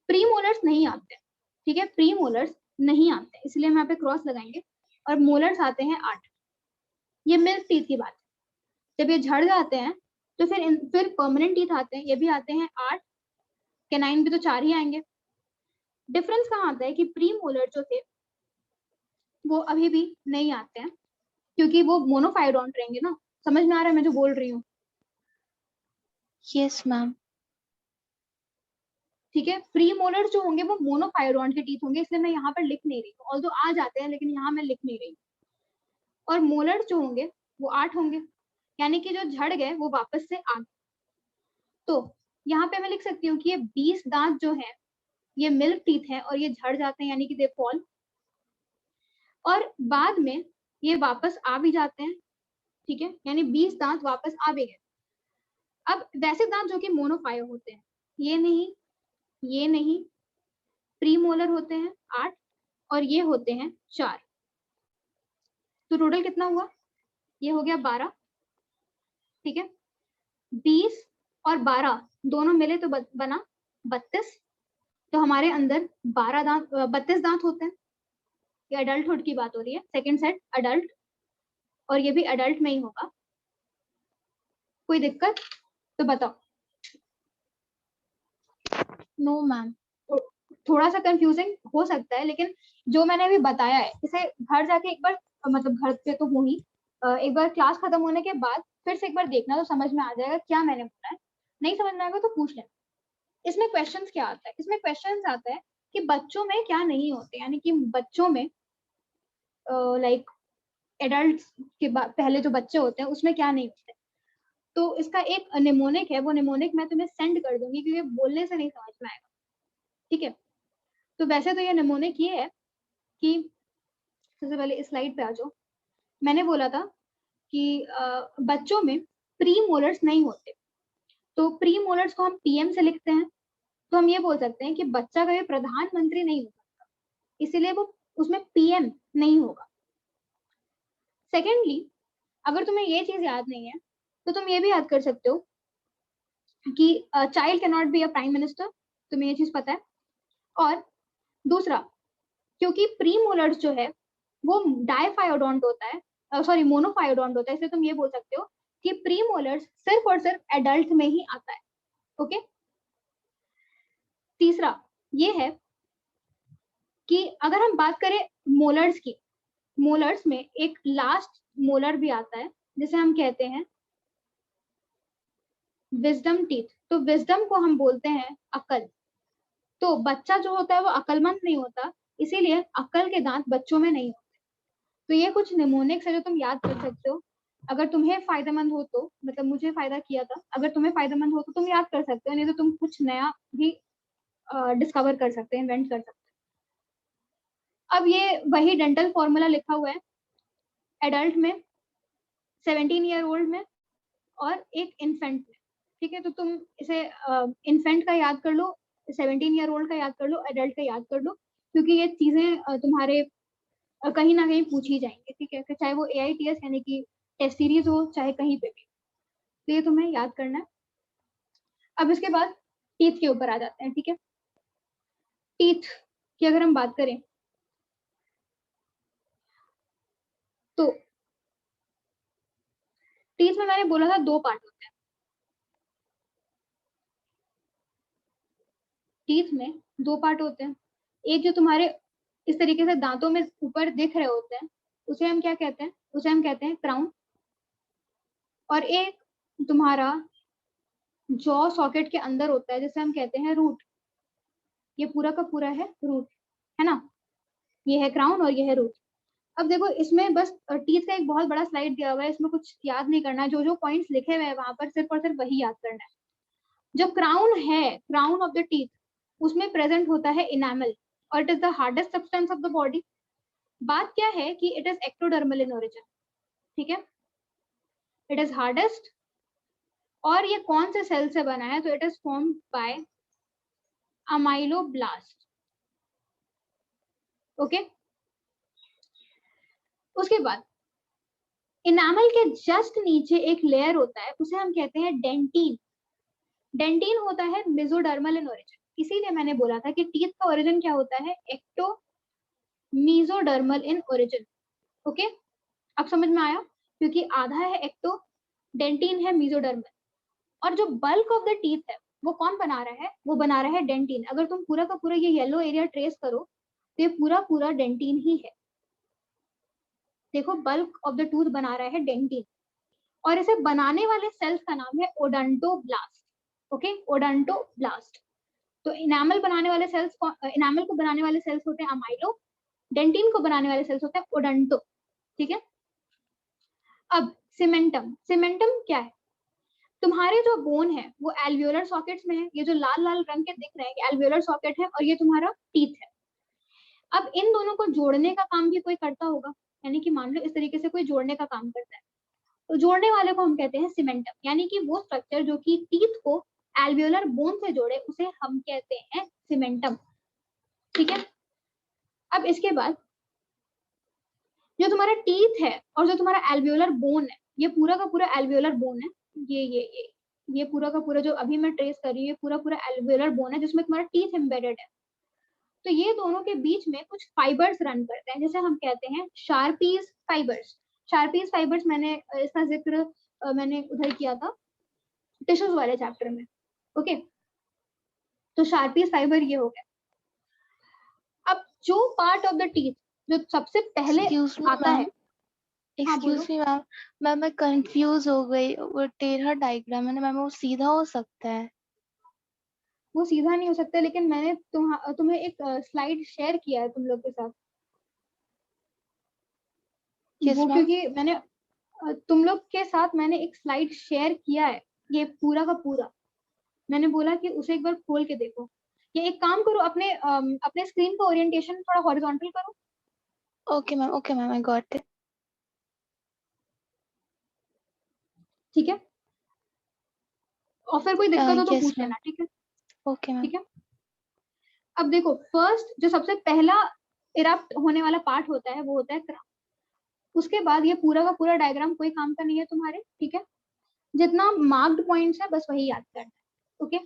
A: प्री मोलर्स नहीं आते। ठीक है, प्री मोलर्स नहीं आते इसलिए हम यहाँ पे क्रॉस लगाएंगे, और मोलर्स आते हैं 8। ये मिल्क टीथ की बात है। जब ये झड़ जाते हैं तो फिर परमानेंट टीथ आते हैं, ये भी आते हैं 8, कैनाइन भी तो 4 ही आएंगे। डिफरेंस कहाँ आता है कि प्री मोलर जो थे वो अभी भी नहीं आते हैं क्योंकि वो मोनोफायोडोंट रहेंगे ना। समझ में आ रहा है मैं जो बोल रही हूँ?
C: Yes, ma'am.
A: ठीक है, प्री मोलर जो होंगे वो मोनोफायोडोंट के टीथ होंगे, इसलिए मैं यहाँ पर लिख नहीं रही हूँ, ऑल्दो आ जाते हैं लेकिन यहाँ मैं लिख नहीं रही हूँ। और मोलर जो होंगे वो 8 होंगे, यानी कि जो झड़ गए वो वापस से आ गए। तो यहाँ पे मैं लिख सकती हूँ कि ये 20 दांत जो है ये मिल्क टीथ है और ये झड़ जाते हैं, यानी कि दे फॉल, और बाद में ये वापस आ भी जाते हैं। ठीक है, यानी 20 दांत वापस आ भी गए। अब वैसे दांत जो कि मोनोफायो होते हैं, ये नहीं, प्री मोलर होते हैं 8 और ये होते हैं 4। तो टोटल कितना हुआ, ये हो गया 12। ठीक है, 20 और 12 दोनों मिले तो बना 32। तो हमारे अंदर 32 दांत होते हैं। ये अडल्टहुड की बात हो रही है, सेकंड सेट अडल्ट, और ये भी अडल्ट में ही होगा। कोई दिक्कत तो बताओ।
C: No, ma'am.
A: थोड़ा सा कंफ्यूजिंग हो सकता है लेकिन जो मैंने अभी बताया है इसे घर जाके एक बार, मतलब घर पे तो हूँ ही, एक बार क्लास खत्म होने के बाद फिर से एक बार देखना तो समझ में आ जाएगा क्या मैंने बोला है। नहीं समझ में आएगा तो पूछ लेना। इसमें क्वेश्चंस क्या आता है, इसमें क्वेश्चंस आता है कि बच्चों में क्या नहीं होते, यानी कि बच्चों में लाइक एडल्ट के पहले जो बच्चे होते हैं उसमें क्या नहीं होते। तो इसका एक निमोनिक है, वो निमोनिक मैं तुम्हें सेंड कर दूंगी क्योंकि बोलने से नहीं समझ में आएगा। ठीक है, तो वैसे तो ये निमोनिक ये है कि सबसे पहले इस स्लाइड पे आ जाओ। मैंने बोला था कि बच्चों में प्री मोलर्स नहीं होते, तो प्री मोलर्स को हम पीएम से लिखते हैं। तो हम ये बोल सकते हैं कि बच्चा कभी प्रधानमंत्री नहीं हो सकता, इसीलिए वो उसमें पीएम नहीं होगा। सेकेंडली, अगर तुम्हें ये चीज याद नहीं है तो तुम ये भी याद कर सकते हो कि child can not be a prime minister, तुम्हें ये चीज पता है। और दूसरा, क्योंकि प्री मोलर्स जो है वो डाइफायोडोंट होता है, सॉरी मोनोफायोडोंट होता है, इसलिए तुम ये बोल सकते हो कि प्री मोलर्स सिर्फ और सिर्फ एडल्ट में ही आता है। ओके, तीसरा ये है कि अगर हम बात करें मोलर्स की, मोलर्स में एक लास्ट मोलर भी आता है जिसे हम कहते हैं विजडम टीथ। तो विजडम को हम बोलते हैं अकल। तो बच्चा जो होता है वो अकलमंद नहीं होता, इसीलिए अकल के दांत बच्चों में नहीं होते। तो ये कुछ निमोनिक्स है जो तुम याद कर सकते हो। अगर तुम्हें फायदेमंद हो तो, मतलब मुझे फायदा किया था, अगर तुम्हें फायदेमंद हो तो तुम याद कर सकते हो, नहीं तो तुम कुछ नया भी डिस्कवर कर सकते हैं, इन्वेंट कर सकते हैं। अब ये वही डेंटल फॉर्मूला लिखा हुआ है एडल्ट में 17 ईयर ओल्ड में और एक इन्फेंट में, ठीक है। तो तुम इसे इन्फेंट का याद कर लो, 17 ईयर ओल्ड का याद कर लो, एडल्ट का याद कर लो, क्योंकि ये चीजें तुम्हारे कहीं ना कहीं पूछी जाएंगी, ठीक है। फिर चाहे वो AITS यानी कि टेस्ट सीरीज हो, चाहे कहीं पे भी, तो ये तुम्हें याद करना है। अब इसके बाद टीथ के ऊपर आ जाते हैं, ठीक है। टीथ की अगर हम बात करें तो टीथ में मैंने बोला था 2 पार्ट होते हैं। टीथ में 2 पार्ट होते हैं। एक जो तुम्हारे इस तरीके से दांतों में ऊपर दिख रहे होते हैं, उसे हम क्या कहते हैं, उसे हम कहते हैं क्राउन। और एक तुम्हारा जॉ सॉकेट के अंदर होता है, जिसे हम कहते हैं रूट। ये पूरा का पूरा है रूट, है ना। ये है क्राउन और ये है रूट। अब देखो इसमें बस टीथ का एक बहुत बड़ा स्लाइड दिया हुआ है, इसमें कुछ याद नहीं करना, जो जो पॉइंट्स लिखे हुए हैं वहां पर सिर्फ और सिर्फ वही याद करना है। जो क्राउन है, क्राउन ऑफ द टीथ, उसमें प्रेजेंट होता है इनामल, और it is the hardest substance of the body. बात क्या है कि it is ectodermal in origin, ठीक है। इट इज हार्डेस्ट, और ये कौन से सेल से बना है, तो it is formed by ameloblast, okay. उसके बाद इनामल के जस्ट नीचे एक लेयर होता है, उसे हम कहते हैं डेंटिन। डेंटिन होता है मेसोडर्मल इन ओरिजिन, इसीलिए मैंने बोला था कि टीथ का ओरिजिन क्या होता है, ecto mesodermal in origin, okay. अब समझ में आया, क्योंकि आधा है एक्टो, डेंटिन है मेसोडर्मल, और जो बल्क ऑफ द टीथ है वो कौन बना रहा है, वो बना रहा है डेंटिन। अगर तुम पूरा का पूरा ये येलो एरिया ट्रेस करो तो ये पूरा पूरा डेंटिन ही है। देखो बल्क ऑफ द टूथ बना रहा है डेंटिन, और इसे बनाने वाले सेल्स का नाम है ओडोंटोब्लास्ट, ओके, ओडोंटोब्लास्ट। तो इनामल बनाने वाले सेल्स, इनामल को बनाने वाले सेल्स होते हैं अमाइलो, डेंटिन को बनाने वाले सेल्स होते हैं ओडोंटो, ठीक है। अब सीमेंटम, सीमेंटम क्या है, तुम्हारे जो बोन है वो एल्वियोलर सॉकेट्स में है, ये जो लाल लाल रंग के दिख रहे हैं एल्वियोलर सॉकेट है, और ये तुम्हारा टीथ है। अब इन दोनों को जोड़ने का काम भी कोई करता होगा, यानी कि मान लो इस तरीके से कोई जोड़ने का काम करता है, तो जोड़ने वाले को हम कहते हैं सीमेंटम, यानी कि वो स्ट्रक्चर जो कि टीथ को एल्वियोलर बोन से जोड़े उसे हम कहते हैं सीमेंटम, ठीक है। अब इसके बाद जो तुम्हारा टीथ है और जो तुम्हारा एल्वियोलर बोन है, ये पूरा का पूरा एल्वियोलर बोन है, ये पूरा का पूरा जो अभी मैं ट्रेस कर रही हूँ, ये पूरा पूरा एल्वियोलर बोन है जिसमें तुम्हारा टीथ एम्बेडेड है। तो ये दोनों के बीच में कुछ फाइबर्स रन करते हैं, जैसे हम कहते हैं शार्पीज फाइबर्स। शार्पीज फाइबर्स मैंने इसका जिक्र मैंने उधर किया था टिश्यूज वाले चैप्टर में, ओके। तो शार्पीज फाइबर ये हो गया। अब जो पार्ट ऑफ द टीथ जो सबसे पहले आता है,
C: एक्सक्यूज मी मैम, मैं कंफ्यूज हो गई, वो टेढ़ा डायग्राम है ना मैम, वो सीधा हो सकता है?
A: वो सीधा नहीं हो सकता, लेकिन मैंने तुम्हें एक स्लाइड शेयर किया है तुम लोग के साथ, वो क्योंकि मैंने तुम लोग के साथ मैंने एक स्लाइड शेयर किया है, ये पूरा का पूरा, मैंने बोला कि उसे एक बार खोल के देखो। ये एक काम करो, अपने स्क्रीन का ओरिएंटेशन थोड़ा हॉरिजॉन्टल करो।
C: Okay ma'am, I got it.
A: ठीक है, और फिर कोई दिक्कत हो तो पूछ लेना, ठीक है।
C: Okay ma'am.
A: ठीक है, अब देखो फर्स्ट जो सबसे पहला इरप्ट होने वाला पार्ट होता है वो होता है क्राउन। उसके बाद ये पूरा का पूरा डायग्राम कोई काम का नहीं है तुम्हारे, ठीक है। जितना मार्क्ड पॉइंट्स है बस वही याद करना है, ओके।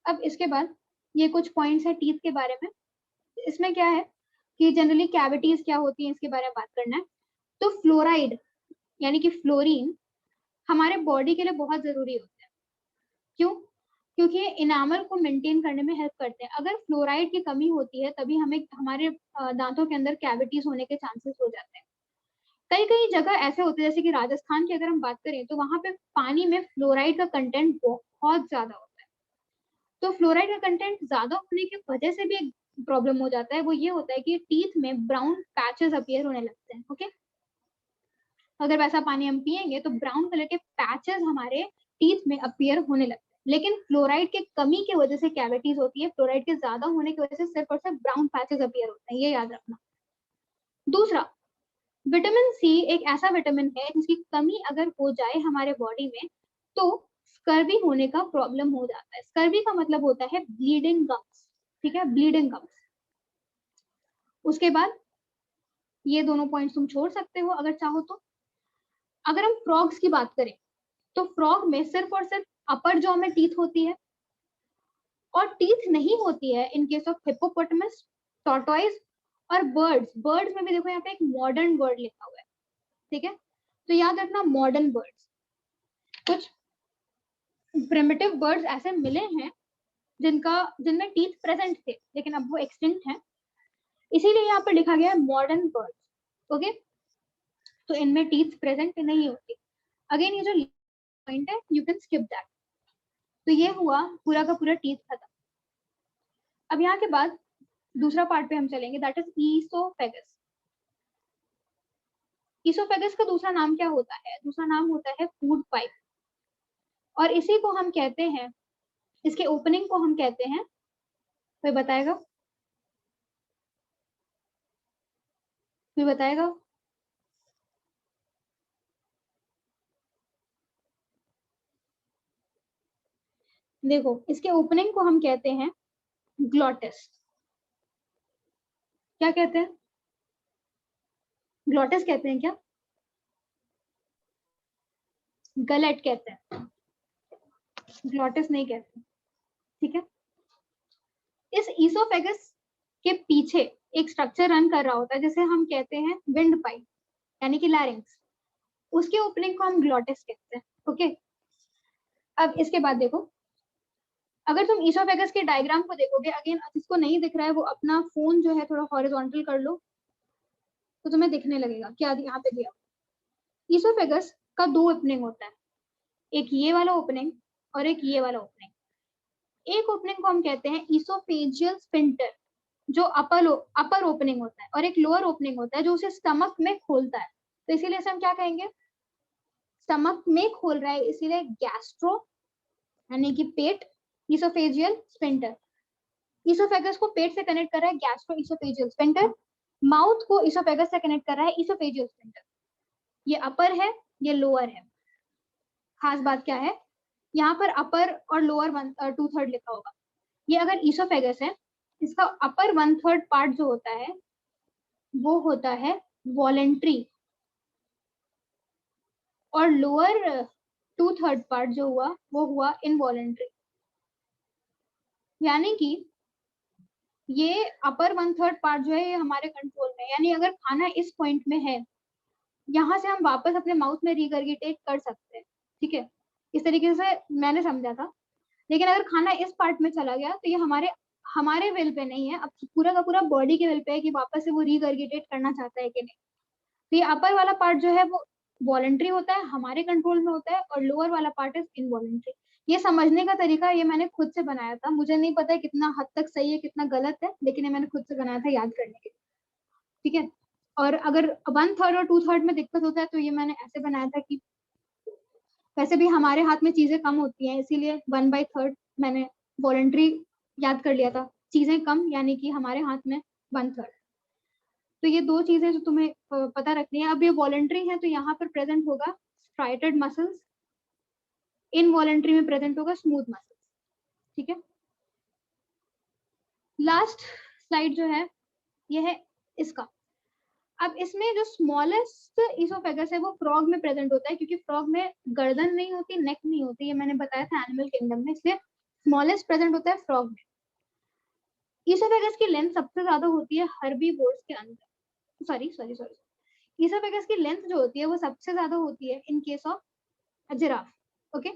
A: अब इसके बाद ये कुछ पॉइंट्स है टीथ के बारे में। इसमें क्या है कि जनरली कैविटीज क्या होती है इसके बारे में बात करना है। तो फ्लोराइड यानी कि फ्लोरीन हमारे बॉडी के लिए बहुत जरूरी होता है। क्यों? क्योंकि ये इनामल को मेंटेन करने में हेल्प करते हैं। अगर फ्लोराइड की कमी होती है तभी हमें हमारे दांतों के अंदर कैविटीज होने के चांसेस हो जाते हैं। कई कई जगह ऐसे होते हैं, जैसे कि राजस्थान की अगर हम बात करें तो वहां पे पानी में फ्लोराइड का कंटेंट बहुत ज्यादा होता है। तो फ्लोराइड का कंटेंट ज्यादा होने की वजह से भी एक प्रॉब्लम हो जाता है, वो ये होता है कि टीथ में ब्राउन पैचेस अपीयर होने लगते हैं, ओके। अगर वैसा पानी हम पिएंगे तो ब्राउन कलर के पैचेस हमारे टीथ में अपीयर होने लगते हैं। लेकिन फ्लोराइड के कमी की वजह से कैविटीज होती है, फ्लोराइड के ज्यादा होने की वजह से सिर्फ और सिर्फ ब्राउन पैचेस अपीयर होते हैं, ये याद रखना। दूसरा, विटामिन सी एक ऐसा विटामिन है जिसकी कमी अगर हो जाए हमारे बॉडी में तो स्कर्वी होने का प्रॉब्लम हो जाता है। स्कर्वी का मतलब होता है ब्लीडिंग गम्स, ठीक है, ब्लीडिंग गम्स। उसके बाद ये दोनों पॉइंट्स तुम छोड़ सकते हो अगर चाहो तो। अगर हम फ्रॉग्स की बात करें तो फ्रॉग में सिर्फ और सिर्फ अपर जॉ में टीथ होती है और टीथ नहीं होती है in case of hippopotamus, tortoise और बर्ड्स। बर्ड्स में भी देखो यहाँ पे एक मॉडर्न वर्ड लिखा हुआ है, ठीक है, तो याद रखना मॉडर्न बर्ड्स। कुछ प्रिमिटिव बर्ड्स ऐसे मिले हैं जिनमें टीथ प्रेजेंट थे लेकिन अब वो एक्सटिंक्ट हैं, इसीलिए यहाँ पर लिखा गया है मॉडर्न बर्ड्स। ओके, तो इनमें टीथ प्रेजेंट नहीं होती। अगेन ये जो पॉइंट है यू कैन स्किप दैट। तो ये हुआ पूरा का पूरा टीथ खत्म। अब यहाँ के बाद दूसरा पार्ट पे हम चलेंगे, दैट इज ईसोफेगस। ईसोफेगस का दूसरा नाम क्या होता है? दूसरा नाम होता है फूड पाइप, और इसी को हम कहते हैं, इसके ओपनिंग को हम कहते हैं, कोई बताएगा? कोई बताएगा? देखो इसके ओपनिंग को हम कहते हैं ग्लॉटिस। क्या कहते हैं? ग्लॉटिस कहते हैं क्या? गलेट कहते हैं, ग्लॉटिस नहीं कहते, ठीक है। इस ईसोफेगस के पीछे एक स्ट्रक्चर रन कर रहा होता है जिसे हम कहते हैं विंड पाइप यानी कि लैरिंक्स। उसके ओपनिंग को हम ग्लॉटिस कहते हैं। ओके, अब इसके बाद देखो, अगर तुम ईसोफेगस के डायग्राम को देखोगे, अगेन जिसको नहीं दिख रहा है वो अपना फोन जो है थोड़ा हॉरिजॉन्टल कर लो तो तुम्हें दिखने लगेगा क्या यहाँ पे दिया। ईसोफेगस का दो ओपनिंग होता है, एक ये वाला ओपनिंग और एक ये वाला ओपनिंग। एक ओपनिंग को हम कहते हैं ईसोफेजियल स्फिंक्टर जो अपर ओपनिंग होता है, और एक लोअर ओपनिंग होता है जो उसे स्टमक में खोलता है। तो इसीलिए इसे हम क्या कहेंगे? स्टमक में खोल रहा है इसीलिए गैस्ट्रो यानी कि पेट, ईसोफेजियल स्फिंक्टर। ईसोफेगस को पेट से कनेक्ट कर रहा है गैस्ट्रो ईसोफेजियल स्फिंक्टर, माउथ को ईसोफेगस से कनेक्ट कर रहा है ईसोफेजियल स्फिंक्टर। ये अपर है, ये लोअर है। खास बात क्या है, यहाँ पर अपर और लोअर 2/3 लिखा होगा। ये अगर ईसोफेगस है, इसका अपर 1/3 पार्ट जो होता है वो होता है वॉलेंट्री, और लोअर 2/3 पार्ट जो हुआ वो हुआ इनवॉलेंट्री। यानी कि ये अपर 1/3 पार्ट जो है ये हमारे कंट्रोल में, यानी अगर खाना इस पॉइंट में है यहाँ से हम वापस अपने माउथ में रिगर्गिटेट कर सकते हैं, ठीक है, इस तरीके से मैंने समझा था। लेकिन अगर खाना इस पार्ट में चला गया तो ये हमारे हमारे विल पे नहीं है, अब पूरा का पूरा बॉडी के विल पे है कि वापस से वो रिगर्गिटेट करना चाहता है कि नहीं। तो ये अपर वाला पार्ट जो है वो वॉलेंट्री होता है, हमारे कंट्रोल में होता है, और लोअर वाला पार्ट इज इनवॉलेंट्री। ये समझने का तरीका ये मैंने खुद से बनाया था, मुझे नहीं पता है कितना हद तक सही है कितना गलत है, लेकिन ये मैंने खुद से बनाया था याद करने के लिए, ठीक है। और अगर 1/3 और 2/3 में दिक्कत होता है तो ये मैंने ऐसे बनाया था कि वैसे भी हमारे हाथ में चीजें कम होती हैं इसीलिए 1/3 मैंने वॉलेंट्री याद कर लिया था, चीजें कम यानी कि हमारे हाथ में 1/3। तो ये दो चीजें जो तुम्हें पता रखनी है। अब ये वॉलेंट्री है तो यहाँ पर प्रेजेंट होगा स्ट्राइटेड मसल्स, इनवॉलेंट्री में प्रेजेंट होगा स्मूथ मसल्स, ठीक है। लास्ट स्लाइड जो है ये है इसका। अब इसमें जो स्मॉलेस्ट इसोफेगस है वो फ्रॉग में प्रेजेंट होता है, क्योंकि फ्रॉग में गर्दन नहीं होती, नेक नहीं होती, ये मैंने बताया था एनिमल किंगडम में, इसलिए स्मॉलेस्ट प्रेजेंट होता है फ्रॉग में। इसोफेगस की लेंथ सबसे ज्यादा होती है हर्बीवोर्स के अंदर, सॉरी सॉरी सॉरी, इसोफेगस की लेंथ जो होती है वो सबसे ज्यादा होती है in case of giraffe, okay.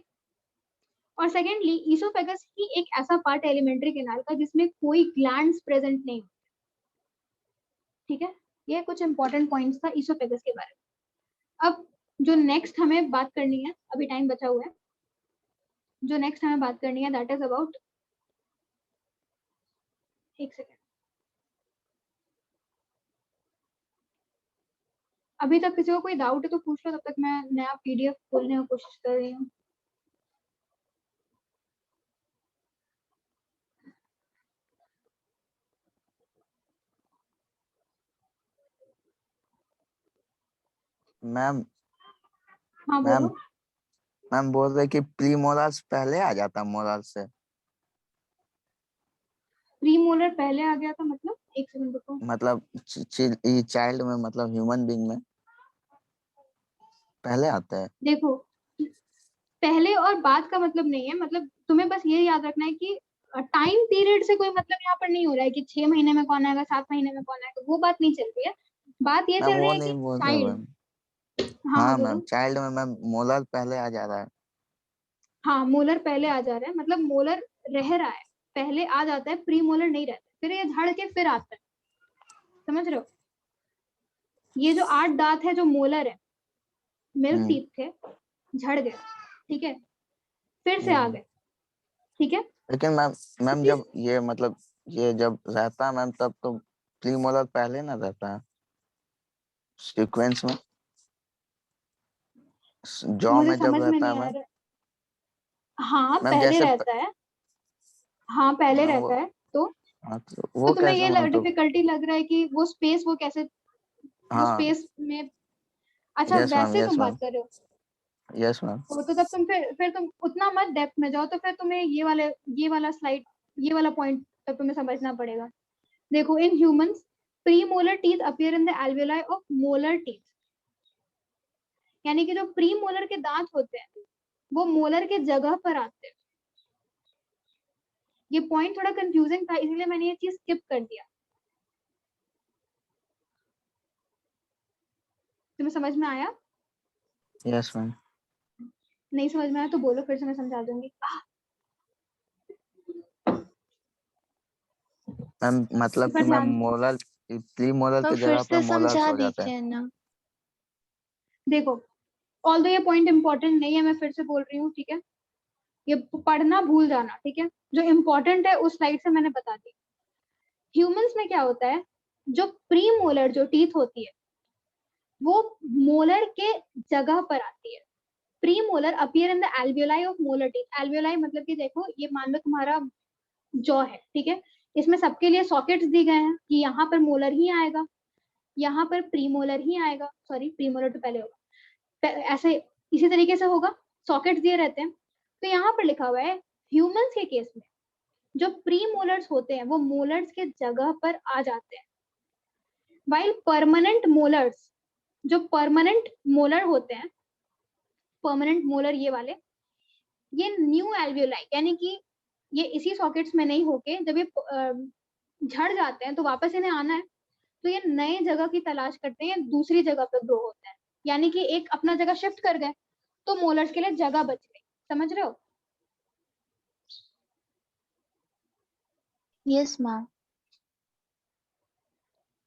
A: और सेकेंडली इसोफेगस ही एक ऐसा पार्ट है एलिमेंट्री कैनाल का जिसमें कोई ग्लैंड्स प्रेजेंट नहीं होते, ठीक है। ये कुछ इंपॉर्टेंट पॉइंट्स था इसोफेगस के बारे में। अब जो नेक्स्ट हमें बात करनी है, अभी टाइम बचा हुआ है, जो नेक्स्ट हमें बात करनी है दैट इज अबाउट, एक सेकेंड, अभी तक किसी को कोई डाउट है तो पूछ लो, तब तक मैं नया पीडीएफ खोलने की कोशिश कर रही हूँ।
B: मैम
A: हाँ
B: मैम
A: बोलो।
B: मैम बोल रहे कि प्री मोलर्स पहले आ जाता मोलर से।
A: प्री मोलर पहले आ गया था मतलब, एक सेकंड रुको।
B: मतलब चाइल्ड में, मतलब ह्यूमन बीइंग में पहले आता है।
A: देखो, पहले और बाद का मतलब नहीं है, मतलब तुम्हें बस ये याद रखना है कि टाइम पीरियड से कोई मतलब यहाँ पर नहीं हो रहा है कि 6 महीने में कौन आएगा, 7 महीने में कौन आएगा, वो बात नहीं चल रही है। बात ये
B: मैम
A: चल रही
B: वो
A: है
B: नहीं
A: कि
B: बोल रहे
A: चाइल्ड।
B: मैम।
A: हाँ हाँ
B: हाँ मैम,
A: बोलो।
B: चाइल्ड में मैम मोलर पहले आ जा रहा है।
A: हाँ मोलर पहले आ जा रहा है, मतलब मोलर रह रहा है, पहले आ जाता है, प्री मोलर नहीं रहता, फिर ये झड़ के फिर आता है। समझ रहे हो? ये जो 8 दांत है जो मोलर है, मिल्क
B: हम्म
A: टीथ थे, झड़ गए, ठीक है, फिर से आ
B: हम्म।
A: गए, ठीक है।
B: लेकिन मैम मैम
A: इस
B: जब ये मतलब ये जब रहता है मैम, तब तो प्री मोलर पहले ना रहता है सीक्वेंस में, जॉ
A: मुझे
B: में जब
A: समझ में
B: रहता है
A: नहीं आ
B: मैम।
A: रहा। हाँ
B: मैम
A: पहले
B: जैसे
A: रहता है, हाँ पहले
B: मैम वो,
A: रहता है।
B: हाँ तो
A: तो
B: वो
A: तुम्हें
B: कैसे
A: ये
B: मतलब।
A: डिफिकल्टी लग रहा है कि वो स्पेस, वो कैसे, वो
B: हाँ।
A: स्पेस में। अच्छा
B: यस मैम,
A: वैसे
B: यस
A: तुम बात
B: मैम,
A: कर रहे हो।
B: Yes ma'am.
A: वो तो तब तुम फिर तुम उतना मत डेप्थ में जाओ, तो फिर तुम्हें ये वाला स्लाइड, ये वाला पॉइंट तब तुम्हें समझना पड़ेगा। देखो, in humans premolar teeth appear in the alveoli of molar teeth. यानी कि जो प्रीमोलर के दांत होते हैं वो मोलर के जगह पर आते हैं। ये पॉइंट थोड़ा कंफ्यूजिंग था, इसलिए मैंने ये चीज स्किप कर दिया। तुम्हें समझ में आया?
B: Yes ma'am.
A: नहीं समझ में आया तो बोलो, फिर से मैं समझा दूंगी।
B: मैम मतलब
A: एक
B: कि
A: बार
B: मैम
A: ध्यान।
B: मोलर, प्री मोलर
C: तो
B: की
C: फिर
B: जगह पे
C: से
B: मोलर्स
C: समझा
B: हो जाते हैं।
C: दीजिए ना।
A: देखो, ऑल ये पॉइंट इंपॉर्टेंट नहीं है, मैं फिर से बोल रही हूँ, ठीक है। ये पढ़ना भूल जाना, ठीक है। जो इंपॉर्टेंट है उस स्लाइड से मैंने बता दी। ह्यूमंस में क्या होता है, जो प्री मोलर जो टीथ होती है वो मोलर के जगह पर आती है। Pre molar appear in the alveoli of molar teeth. Alveoli मतलब कि देखो, ये मान लो तुम्हारा जॉ है, ठीक है। इसमें सबके लिए सॉकेट्स दी गए हैं कि यहाँ पर मोलर ही आएगा, यहाँ पर प्रीमोलर ही आएगा, सॉरी प्रीमोलर तो पहले होगा, ऐसे इसी तरीके से होगा, सॉकेट्स दिए रहते हैं। तो यहाँ पर लिखा हुआ है ह्यूमंस के केस में जो प्री मोलर्स होते हैं वो मोलर्स के जगह पर आ जाते हैं, वाइल परमानेंट मोलर्स, जो परमानेंट मोलर होते हैं, परमानेंट मोलर ये वाले, ये न्यू एल्वियोलाई, यानी कि ये इसी सॉकेट्स में नहीं होके जब ये झड़ जाते हैं तो वापस इन्हें आना है, तो ये नए जगह की तलाश करते हैं, दूसरी जगह पर ग्रो होते हैं, यानी कि एक अपना जगह शिफ्ट कर गए, तो मोलर्स के लिए जगह बच गई। समझ रहे हो?
C: Yes ma'am.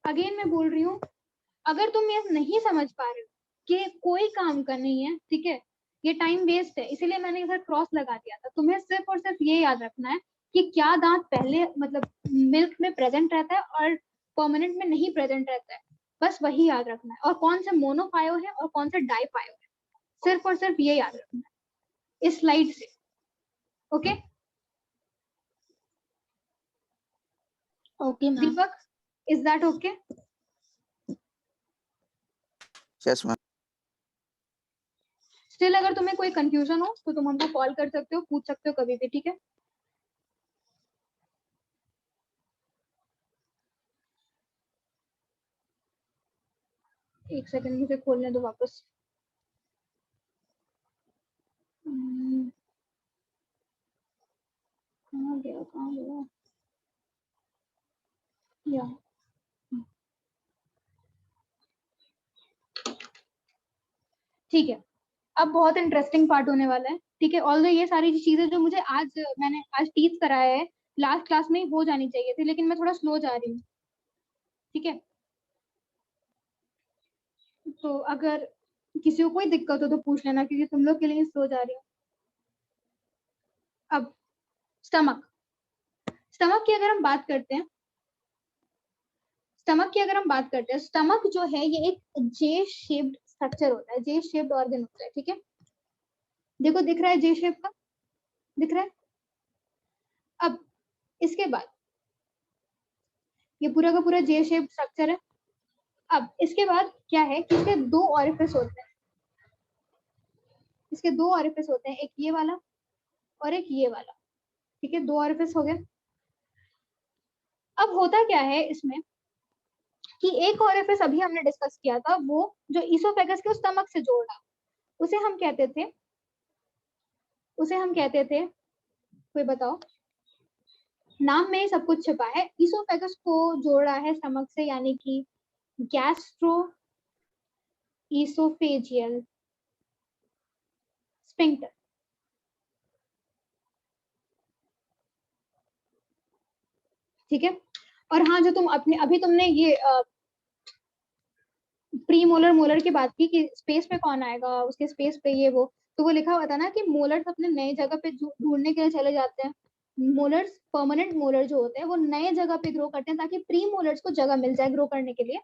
A: अगेन मैं बोल रही हूँ, अगर तुम ये नहीं समझ पा रहे हो कि कोई काम का नहीं है, ठीक है, ये टाइम वेस्ट है, इसीलिए मैंने इधर क्रॉस लगा दिया था। तुम्हें सिर्फ और सिर्फ ये याद रखना है कि क्या दांत पहले मतलब मिल्क में प्रेजेंट रहता है और परमानेंट में नहीं प्रेजेंट रहता है, बस वही याद रखना है। और कौन से मोनोफायो है और कौन से डाइफायो है, सिर्फ और सिर्फ ये याद रखना है इस स्लाइड से। Okay
C: okay ma'am.
A: Deepak, is that okay?
B: Yes ma'am.
A: Still अगर तुम्हें कोई कंफ्यूजन हो तो तुम हमको कॉल कर सकते हो, पूछ सकते हो कभी भी, ठीक है। एक सेकंड मुझे खोलने दो वापस। कहाँ गया, कहाँ गया, या ठीक है। अब बहुत इंटरेस्टिंग पार्ट होने वाला है, ठीक है। ऑल्दो ये सारी चीजें जो मुझे आज मैंने आज टीच कराया है, लास्ट क्लास में ही हो जानी चाहिए थी, लेकिन मैं थोड़ा स्लो जा रही हूँ, ठीक है। तो अगर किसी को कोई दिक्कत हो तो पूछ लेना, क्योंकि तुम लोग के लिए स्लो जा रही हूँ। अब स्टमक, स्टमक की अगर हम बात करते हैं, स्टमक की अगर हम बात करते हैं, स्टमक जो है ये एक जे शेप्ड स्ट्रक्चर होता है, जे शेप्ड ऑर्गन होता है, ठीक है। देखो दिख रहा है जे शेप का, दिख रहा है। अब इसके बाद ये पूरा का पूरा जे शेप स्ट्रक्चर है। अब इसके बाद क्या है कि इसके दो ऑरिफिस होते हैं, इसके दो ऑरिफिस होते हैं, एक ये वाला और एक ये वाला, ठीक है, दो ऑरिफिस हो गए। अब होता क्या है इसमें कि एक ऑरिफिस अभी हमने डिस्कस किया था, वो जो ईसोफेगस के स्टमक से जोड़ रहा, उसे हम कहते थे, कोई बताओ, नाम में ही सब कुछ छिपा है। ईसोफेगस को जोड़ा है स्टमक से, यानी कि गैस्ट्रो ईसोफेजियल स्फिंक्टर, ठीक है। और हाँ, जो तुम अपने अभी तुमने ये प्री मोलर मोलर की बात की कि स्पेस पे कौन आएगा, उसके स्पेस पे ये वो, तो वो लिखा हुआ था ना कि मोलर्स अपने नए जगह पे ढूंढने के लिए चले जाते हैं। मोलर्स, परमानेंट मोलर जो होते हैं वो नए जगह पे ग्रो करते हैं ताकि प्री मोलर्स को जगह मिल जाए ग्रो करने के लिए।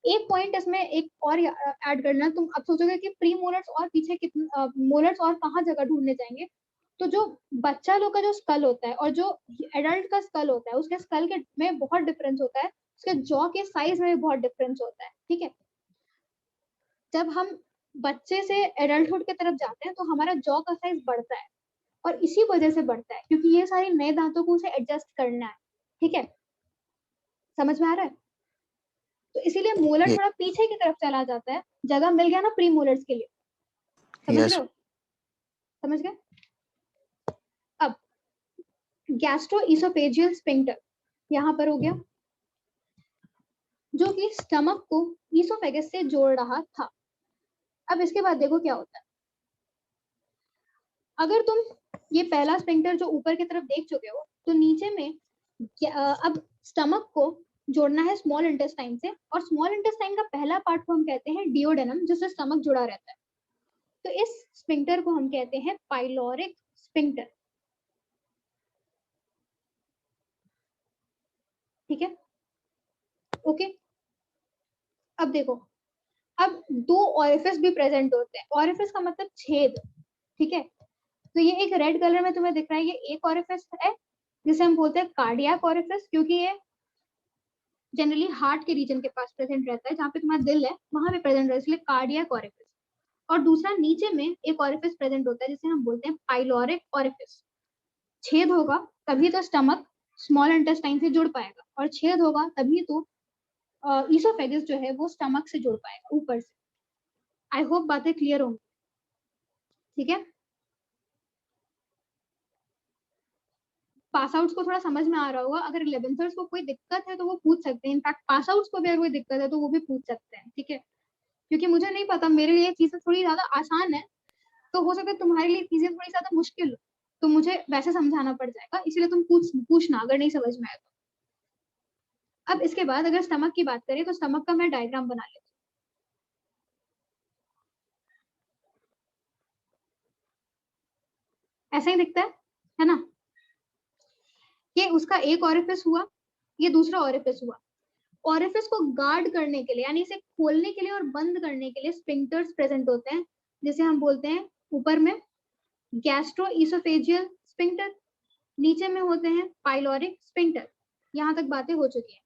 A: एक पॉइंट इसमें एक और ऐड करना, तुम अब सोचोगे कि प्री मोलर्स और पीछे कितने मोलर्स और कहाँ जगह ढूंढने जाएंगे, तो जो बच्चा लोग का जो स्कल होता है और जो एडल्ट का स्कल होता है, उसके स्कल के में बहुत डिफरेंस होता है, उसके जॉ के साइज में भी बहुत डिफरेंस होता है, ठीक है। जब हम बच्चे से एडल्टहुड की तरफ जाते हैं तो हमारा जॉ का साइज बढ़ता है, और इसी वजह से बढ़ता है क्योंकि ये सारे नए दांतों को उसे एडजस्ट करना है, ठीक है, समझ में आ रहा है। तो इसीलिए मोलर
B: ये
A: थोड़ा पीछे की तरफ चला जाता है, जगह मिल गया ना प्री मोलर्स के लिए, समझ
B: यस
A: रहे हो, समझ गए। अब गैस्ट्रो ईसोफेजियल स्फिंक्टर यहाँ पर हो गया, जो कि स्टमक को ईसोफेगस से जोड़ रहा था। अब इसके बाद देखो क्या होता है, अगर तुम ये पहला स्फिंक्टर जो ऊपर की तरफ देख चुके हो, तो नीचे में अब स्टमक को जोड़ना है स्मॉल इंटेस्टाइन से, और स्मॉल इंटेस्टाइन का पहला पार्ट को हम कहते हैं डिओडेनम, जिससे स्टमक जुड़ा रहता है। तो इस स्फिंक्टर को हम कहते हैं पाइलोरिक स्फिंक्टर, ठीक है, ओके। अब देखो, अब दो ऑरिफिस भी प्रेजेंट होते हैं, ऑरिफिस का मतलब छेद, ठीक है। तो ये एक रेड कलर में तुम्हें दिख रहा है, ये एक ऑरिफिस है जिसे हम बोलते हैं कार्डियक ऑरिफिस, क्योंकि ये जनरली हार्ट के रीजन के पास प्रेजेंट रहता है, जहाँ पे तुम्हारा दिल है वहां पे प्रेजेंट रहता है, इसलिए कार्डियक ऑरिफिस। और दूसरा नीचे में एक ऑरिफिस प्रेजेंट होता है जिसे हम बोलते हैं पाइलोरिक ऑरिफिस। छेद होगा तभी तो स्टमक स्मॉल इंटेस्टाइन से जुड़ पाएगा, और छेद होगा तभी तो ईसोफेगस जो है वो स्टमक से जुड़ पाएगा ऊपर से। आई होप बातें क्लियर होंगी, ठीक है। पास आउट्स को थोड़ा समझ में आ रहा होगा, अगर 11th को कोई दिक्कत है तो वो पूछ सकते हैं, इनफैक्ट पास आउट्स को भी अगर कोई दिक्कत है तो वो भी पूछ सकते हैं, ठीक है। क्योंकि मुझे नहीं पता, मेरे लिए चीजें थोड़ी ज्यादा आसान है, तो हो सकता है तुम्हारे लिए चीजें थोड़ी ज्यादा मुश्किल हो, तो मुझे वैसे समझाना पड़ जाएगा, इसलिए तुम पूछना अगर नहीं समझ में आए तो। अब इसके बाद अगर स्टमक की बात करें तो स्टमक का मैं डायग्राम बना लेती हूँ, ऐसा ही दिखता है ना। ये उसका एक ऑरिफिस हुआ, ये दूसरा ऑरिफिस हुआ। ऑरिफिस को गार्ड करने के लिए, यानी इसे खोलने के लिए और बंद करने के लिए स्फिंक्टर्स प्रेजेंट होते हैं, जिसे हम बोलते हैं ऊपर में गैस्ट्रो ईसोफेजियल स्फिंक्टर, नीचे में होते हैं पाइलोरिक स्फिंक्टर। यहाँ तक बातें हो चुकी हैं।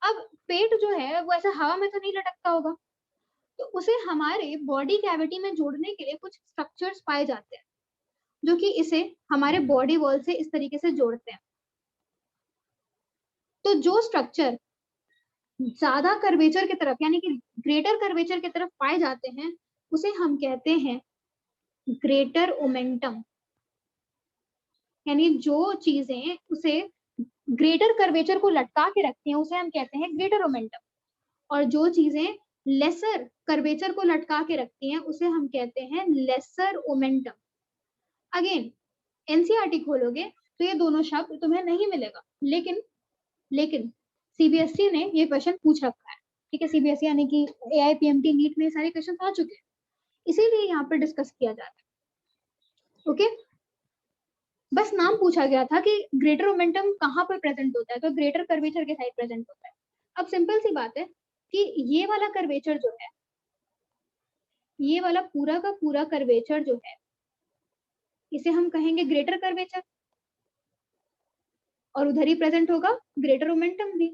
A: अब पेट जो है वो ऐसे हवा में तो नहीं लटकता होगा, तो उसे हमारे बॉडी कैविटी में जोड़ने के लिए कुछ स्ट्रक्चर्स पाए जाते हैं, जो कि इसे हमारे बॉडी वॉल से इस तरीके से जोड़ते हैं। तो जो स्ट्रक्चर ज्यादा कर्वेचर की तरफ, यानी कि ग्रेटर कर्वेचर की तरफ पाए जाते हैं, उसे हम कहते हैं ग्रेटर ओमेंटम। यानी जो चीजें उसे ग्रेटर कर्वेचर को लटका के रखती हैं उसे हम कहते हैं ग्रेटर ओमेंटम, और जो चीजें लेसर कर्वेचर को लटका के रखती हैं उसे हम कहते हैं लेसर ओमेंटम। अगेन एनसीईआरटी खोलोगे तो ये दोनों शब्द तुम्हें नहीं मिलेगा, लेकिन सीबीएसई ने ये क्वेश्चन पूछ रखा है, ठीक है। सीबीएसई यानी कि एआईपीएमटी नीट में सारे क्वेश्चन आ चुके हैं, इसीलिए यहाँ पर डिस्कस किया जाता है, ओके। बस नाम पूछा गया था कि ग्रेटर मोमेंटम कहाँ पर प्रेजेंट होता है, तो ग्रेटर कर्वेचर के साइड प्रेजेंट होता है। अब सिंपल सी बात है कि ये वाला कर्वेचर जो है, ये वाला पूरा का पूरा कर्वेचर जो है, इसे हम कहेंगे ग्रेटर कर्वेचर, और उधर ही प्रेजेंट होगा ग्रेटर मोमेंटम भी।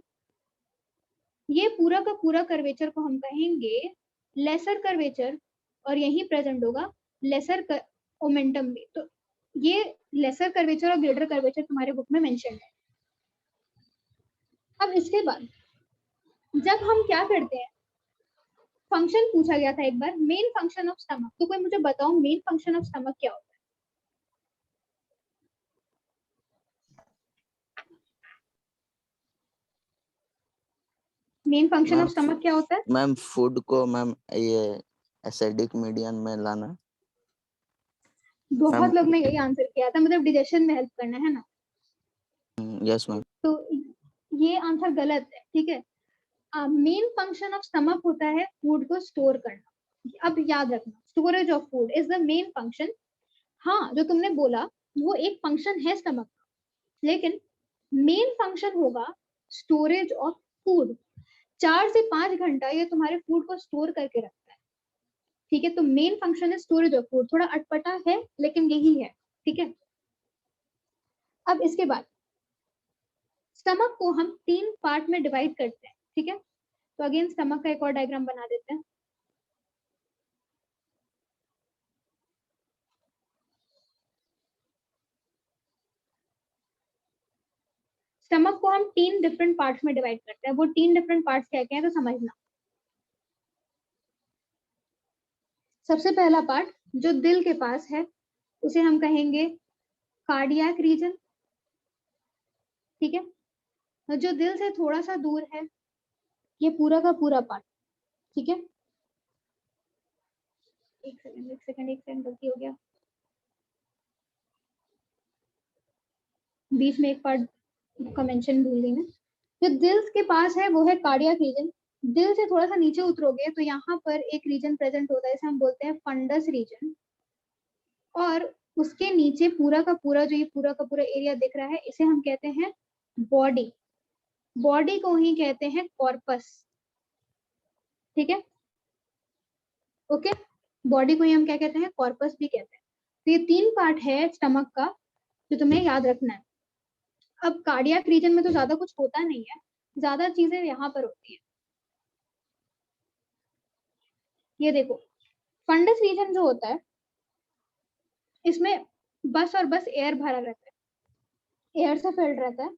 A: ये पूरा का पूरा कर्वेचर को हम कहेंगे लेसर कर्वेचर, और यही प्रेजेंट होगा लेसर ओमेंटम भी। तो ये लेसर कर्वेचर और ग्रेटर कर्वेचर तुम्हारे बुक में मेंशन है। अब इसके बाद जब हम क्या करते हैं, फंक्शन पूछा गया था एक बार, मेन फंक्शन ऑफ स्टमक, तो कोई मुझे बताओ मेन फंक्शन ऑफ स्टमक क्या होता है? मेन फंक्शन ऑफ स्टमक क्या होता है?
B: मैम फूड को मैम ये एसिडिक मीडियम में लाना।
A: बहुत लोग ने यही आंसर किया था, मतलब डाइजेशन में हेल्प करना है ना।
B: Yes ma'am.
A: तो ये आंसर गलत है, ठीक है। मेन फंक्शन ऑफ स्टमक होता है फूड को स्टोर करना। अब याद रखना, storage of food is the main function. हाँ, जो तुमने बोला वो एक फंक्शन है स्टमक का, लेकिन मेन फंक्शन होगा स्टोरेज ऑफ फूड। 4 से 5 घंटा ये तुम्हारे फूड को स्टोर करके रखता है, ठीक है। तो मेन फंक्शन है स्टोरेज ऑफ फूड, थोड़ा अटपटा है लेकिन यही है, ठीक है। अब इसके बाद स्टमक को हम 3 पार्ट में डिवाइड करते हैं, ठीक है। तो अगेन स्टमक का एक और डायग्राम बना देते हैं। स्टमक को हम 3 डिफरेंट पार्ट्स में डिवाइड करते हैं। वो 3 डिफरेंट पार्ट्स क्या क्या है तो समझना। सबसे पहला पार्ट जो दिल के पास है उसे हम कहेंगे कार्डियक रीजन, ठीक है। जो दिल से थोड़ा सा दूर है ये पूरा का पूरा पार्ट, ठीक है। एक सेकंड गलती हो गया, बीच में एक पार्ट का मेंशन भूल गई मैं। जो दिल के पास है वो है कार्डियक रीजन। दिल से थोड़ा सा नीचे उतरोगे तो यहाँ पर एक रीजन प्रेजेंट होता है, इसे हम बोलते हैं फंडस रीजन। और उसके नीचे पूरा का पूरा जो ये पूरा का पूरा एरिया दिख रहा है इसे हम कहते हैं बॉडी। बॉडी को ही कहते हैं कॉर्पस, ठीक है। ओके, बॉडी को ही हम क्या कहते हैं, कॉर्पस भी कहते हैं। तो ये 3 पार्ट है स्टमक का जो तुम्हें याद रखना है। अब कार्डियक रीजन में तो ज्यादा कुछ होता नहीं है, ज्यादा चीजें यहाँ पर होती है। ये देखो, फंडस रीजन जो होता है इसमें बस और बस एयर भरा रहता है, एयर से फिल्ड रहता है।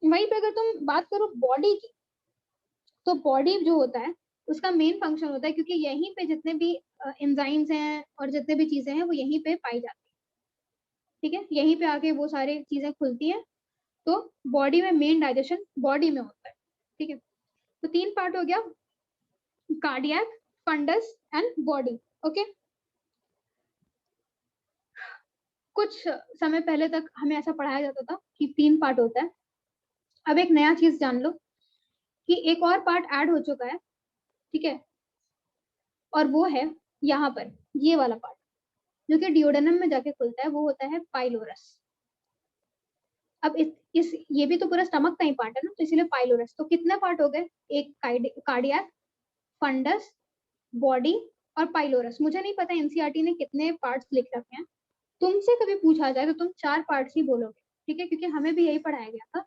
A: वहीं पे अगर तुम बात करो बॉडी की, तो बॉडी जो होता है उसका मेन फंक्शन होता है, क्योंकि यहीं पे जितने भी एंजाइम्स हैं और जितने भी चीजें हैं वो यहीं पे पाई जाती है, ठीक है। यहीं पे आके वो सारी चीजें खुलती हैं। तो बॉडी में मेन डाइजेशन बॉडी में होता है, ठीक है। तो 3 पार्ट हो गया, cardiac, fundus and body, okay. कुछ समय पहले तक हमें ऐसा पढ़ाया जाता था कि 3 पार्ट होता है। अब एक नया चीज जान लो कि एक और पार्ट ऐड हो चुका है, ठीक है। और वो है यहाँ पर ये वाला पार्ट जो कि डिओडेनम में जाके खुलता है, वो होता है पाइलोरस। अब इस ये भी तो पूरा स्टमक का ही पार्ट है ना, तो इसीलिए पाइलोरस। तो कितने पार्ट हो गए, एक कार्डियक, फंडस, बॉडी और पाइलोरस। मुझे नहीं पता एनसीईआरटी ने कितने पार्ट्स लिख रखे हैं, तुमसे कभी पूछा जाए तो तुम 4 पार्ट्स ही बोलोगे, ठीक है, क्योंकि हमें भी यही पढ़ाया गया था,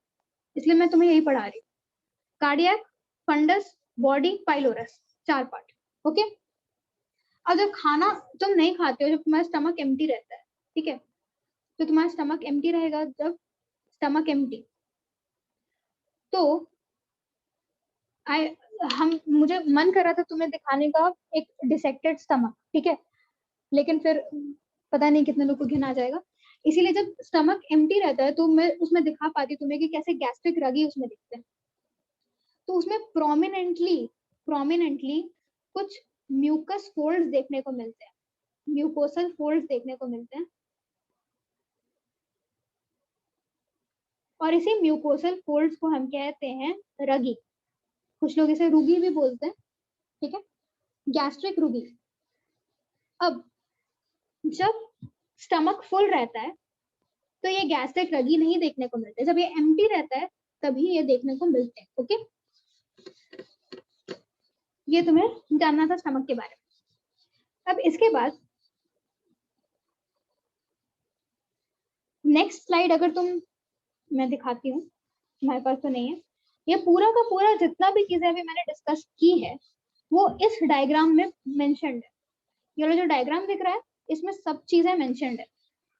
A: इसलिए मैं तुम्हें यही पढ़ा रही हूँ। Cardiac, fundus, body, pylorus, 4 part, okay. अब जब खाना तुम नहीं खाते हो, जब तुम्हारा स्टमक एम्प्टी रहता है, ठीक है, तो तुम्हारा स्टमक एम्प्टी रहेगा। जब स्टमक एम्प्टी, तो मुझे मन कर रहा था तुम्हें दिखाने का एक डिसेक्टेड स्टमक, ठीक है, लेकिन फिर पता नहीं कितने लोग को घिन आ जाएगा। इसीलिए जब स्टमक एम्प्टी रहता है तो मैं उसमें दिखा पाती तुम्हें कि कैसे गैस्ट्रिक रगी उसमें दिखते हैं। तो उसमें प्रोमिनेंटली कुछ म्यूकस फोल्ड्स देखने को मिलते हैं, म्यूकोसल फोल्ड्स देखने को मिलते हैं। और इसी म्यूकोसल फोल्ड्स को हम कहते हैं रगी। कुछ लोग इसे रुगी भी बोलते हैं, ठीक है, गैस्ट्रिक रुगी। अब जब स्टमक फुल रहता है तो ये गैस्ट्रिक रगी नहीं देखने को मिलते, जब ये एम्प्टी रहता है तभी ये देखने को मिलते हैं, ओके। ये तुम्हें जानना था स्टमक के बारे में। अब इसके बाद नेक्स्ट स्लाइड अगर मैं दिखाती हूँ, हमारे पास तो नहीं है, ये पूरा का पूरा जितना भी चीजें अभी मैंने डिस्कस की है वो इस डायग्राम में मेंशन्ड है। ये वाला जो डायग्राम दिख रहा है इसमें सब चीजें मेंशन्ड है।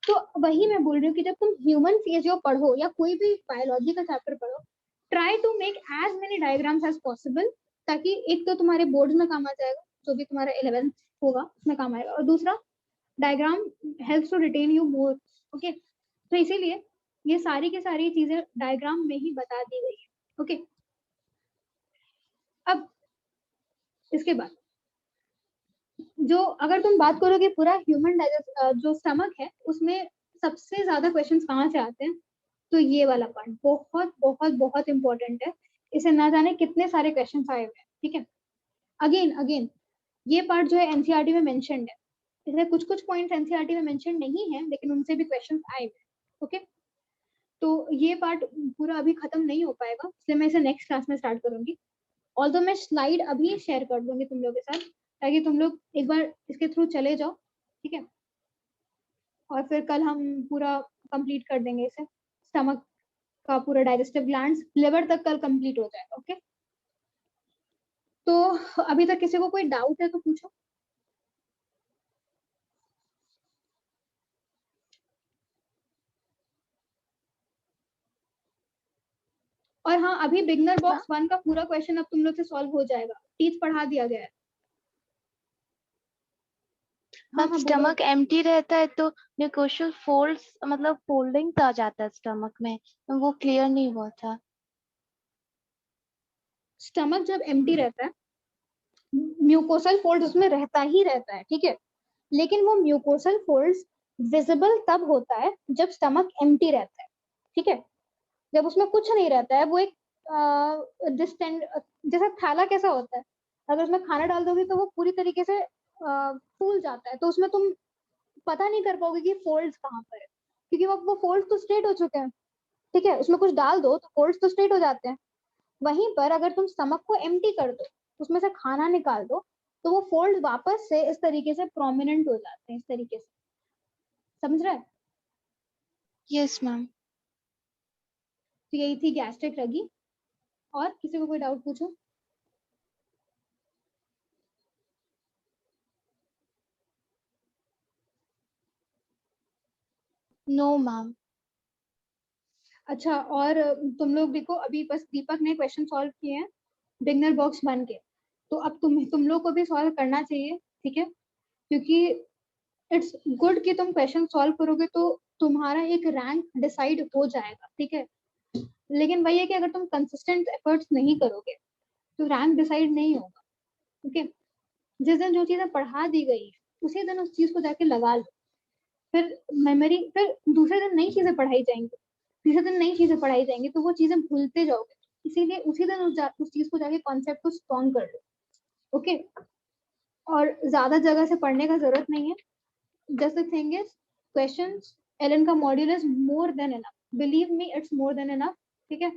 A: तो वही मैं बोल रही हूँ कि जब तुम ह्यूमन फिजियो पढ़ो या कोई भी बायोलॉजी का चैप्टर पढ़ो, try to make as many diagrams as possible, ताकि एक तो तुम्हारे बोर्ड में काम आ जाएगा, जो भी तुम्हारा 11th होगा उसमें काम आएगा, और दूसरा diagram helps to retain you more. Okay, तो इसीलिए ये सारी की सारी चीजें डायग्राम में ही बता दी गई है। ओके, अब इसके बाद जो अगर तुम बात करोगे पूरा ह्यूमन जो स्टमक है उसमें सबसे ज्यादा क्वेश्चंस कहाँ से आते हैं, तो ये वाला पार्ट बहुत बहुत बहुत इंपॉर्टेंट है। इसे ना जाने कितने सारे क्वेश्चंस आए हुए हैं। ठीक है, अगेन ये पार्ट जो है एनसीईआरटी में मेंशन्ड है। इसलिए कुछ कुछ पॉइंट्स एनसीईआरटी में मेंशन नहीं है लेकिन उनसे भी क्वेश्चंस आए हुए हैं। ओके, तो ये पार्ट पूरा अभी खत्म नहीं हो पाएगा, इसलिए मैं इसे नेक्स्ट क्लास में स्टार्ट करूंगी। ऑल्दो मैं स्लाइड अभी शेयर कर दूंगी तुम लोगों के साथ, ताकि तुम लोग एक बार इसके थ्रू चले जाओ। ठीक है, और फिर कल हम पूरा कंप्लीट कर देंगे इसे, स्टमक का पूरा डाइजेस्टिव ग्लैंड्स, लिवर तक कल कंप्लीट हो जाएगा। ओके, तो अभी तक किसी को कोई डाउट है तो पूछो। और हाँ, अभी बिगनर बॉक्स 1 का पूरा क्वेश्चन अब तुम लोग से सॉल्व हो जाएगा, टीथ पढ़ा दिया गया है।
C: मैम स्टमक एम्प्टी रहता है तो म्यूकोसल फोल्ड्स मतलब फोल्डिंग आ जाता है स्टमक में, वो क्लियर नहीं हुआ था।
A: स्टमक जब एम्प्टी रहता है म्यूकोसल फोल्ड उसमें रहता ही रहता है। ठीक है, लेकिन वो म्यूकोसल फोल्ड्स विजिबल तब होता है जब स्टमक एम्प्टी रहता है। ठीक है, जब उसमें कुछ नहीं रहता है, वो एक डिस्टेंड जैसा थैला कैसा होता है, अगर उसमें खाना डाल दोगे तो वो पूरी तरीके से फूल जाता है, तो उसमें तुम पता नहीं कर पाओगे कि फोल्ड्स कहाँ पर है, क्योंकि वो फोल्ड्स तो स्ट्रेट हो चुके हैं। ठीक है, उसमें कुछ डाल दो तो फोल्ड्स तो स्ट्रेट हो जाते हैं। वहीं पर अगर तुम स्टमक को एम्प्टी कर दो, उसमें से खाना निकाल दो, तो वो फोल्ड वापस से इस तरीके से प्रोमिनेंट हो जाते हैं, इस तरीके से। समझ रहे?
C: Yes ma'am.
A: तो यही थी गैस्ट्रिक रगी। और किसी को कोई डाउट पूछो।
C: No ma'am.
A: अच्छा, और तुम लोग देखो, अभी बस दीपक ने क्वेश्चन सॉल्व किए हैं बिगनर बॉक्स बन के, तो अब तुम लोग को भी सॉल्व करना चाहिए। ठीक है, क्योंकि इट्स गुड कि तुम क्वेश्चन सॉल्व करोगे तो तुम्हारा एक रैंक डिसाइड हो जाएगा। ठीक है, लेकिन वही है कि अगर तुम कंसिस्टेंट एफर्ट्स नहीं करोगे तो रैंक डिसाइड नहीं होगा। ओके, जिस दिन जो चीजें पढ़ा दी गई है उसी दिन उस चीज को जाके लगा लो, फिर मेमोरी, फिर दूसरे दिन नई चीजें पढ़ाई जाएंगी, तीसरे दिन नई चीजें पढ़ाई जाएंगी, तो वो चीजें भूलते जाओगे। इसीलिए उसी दिन उस चीज को जाके कॉन्सेप्ट को स्ट्रॉन्ग कर लो। ओके, और ज्यादा जगह से पढ़ने का जरूरत नहीं है। Just the thing is, questions Allen का module is more than enough, believe me, it's more than enough. ठीक है,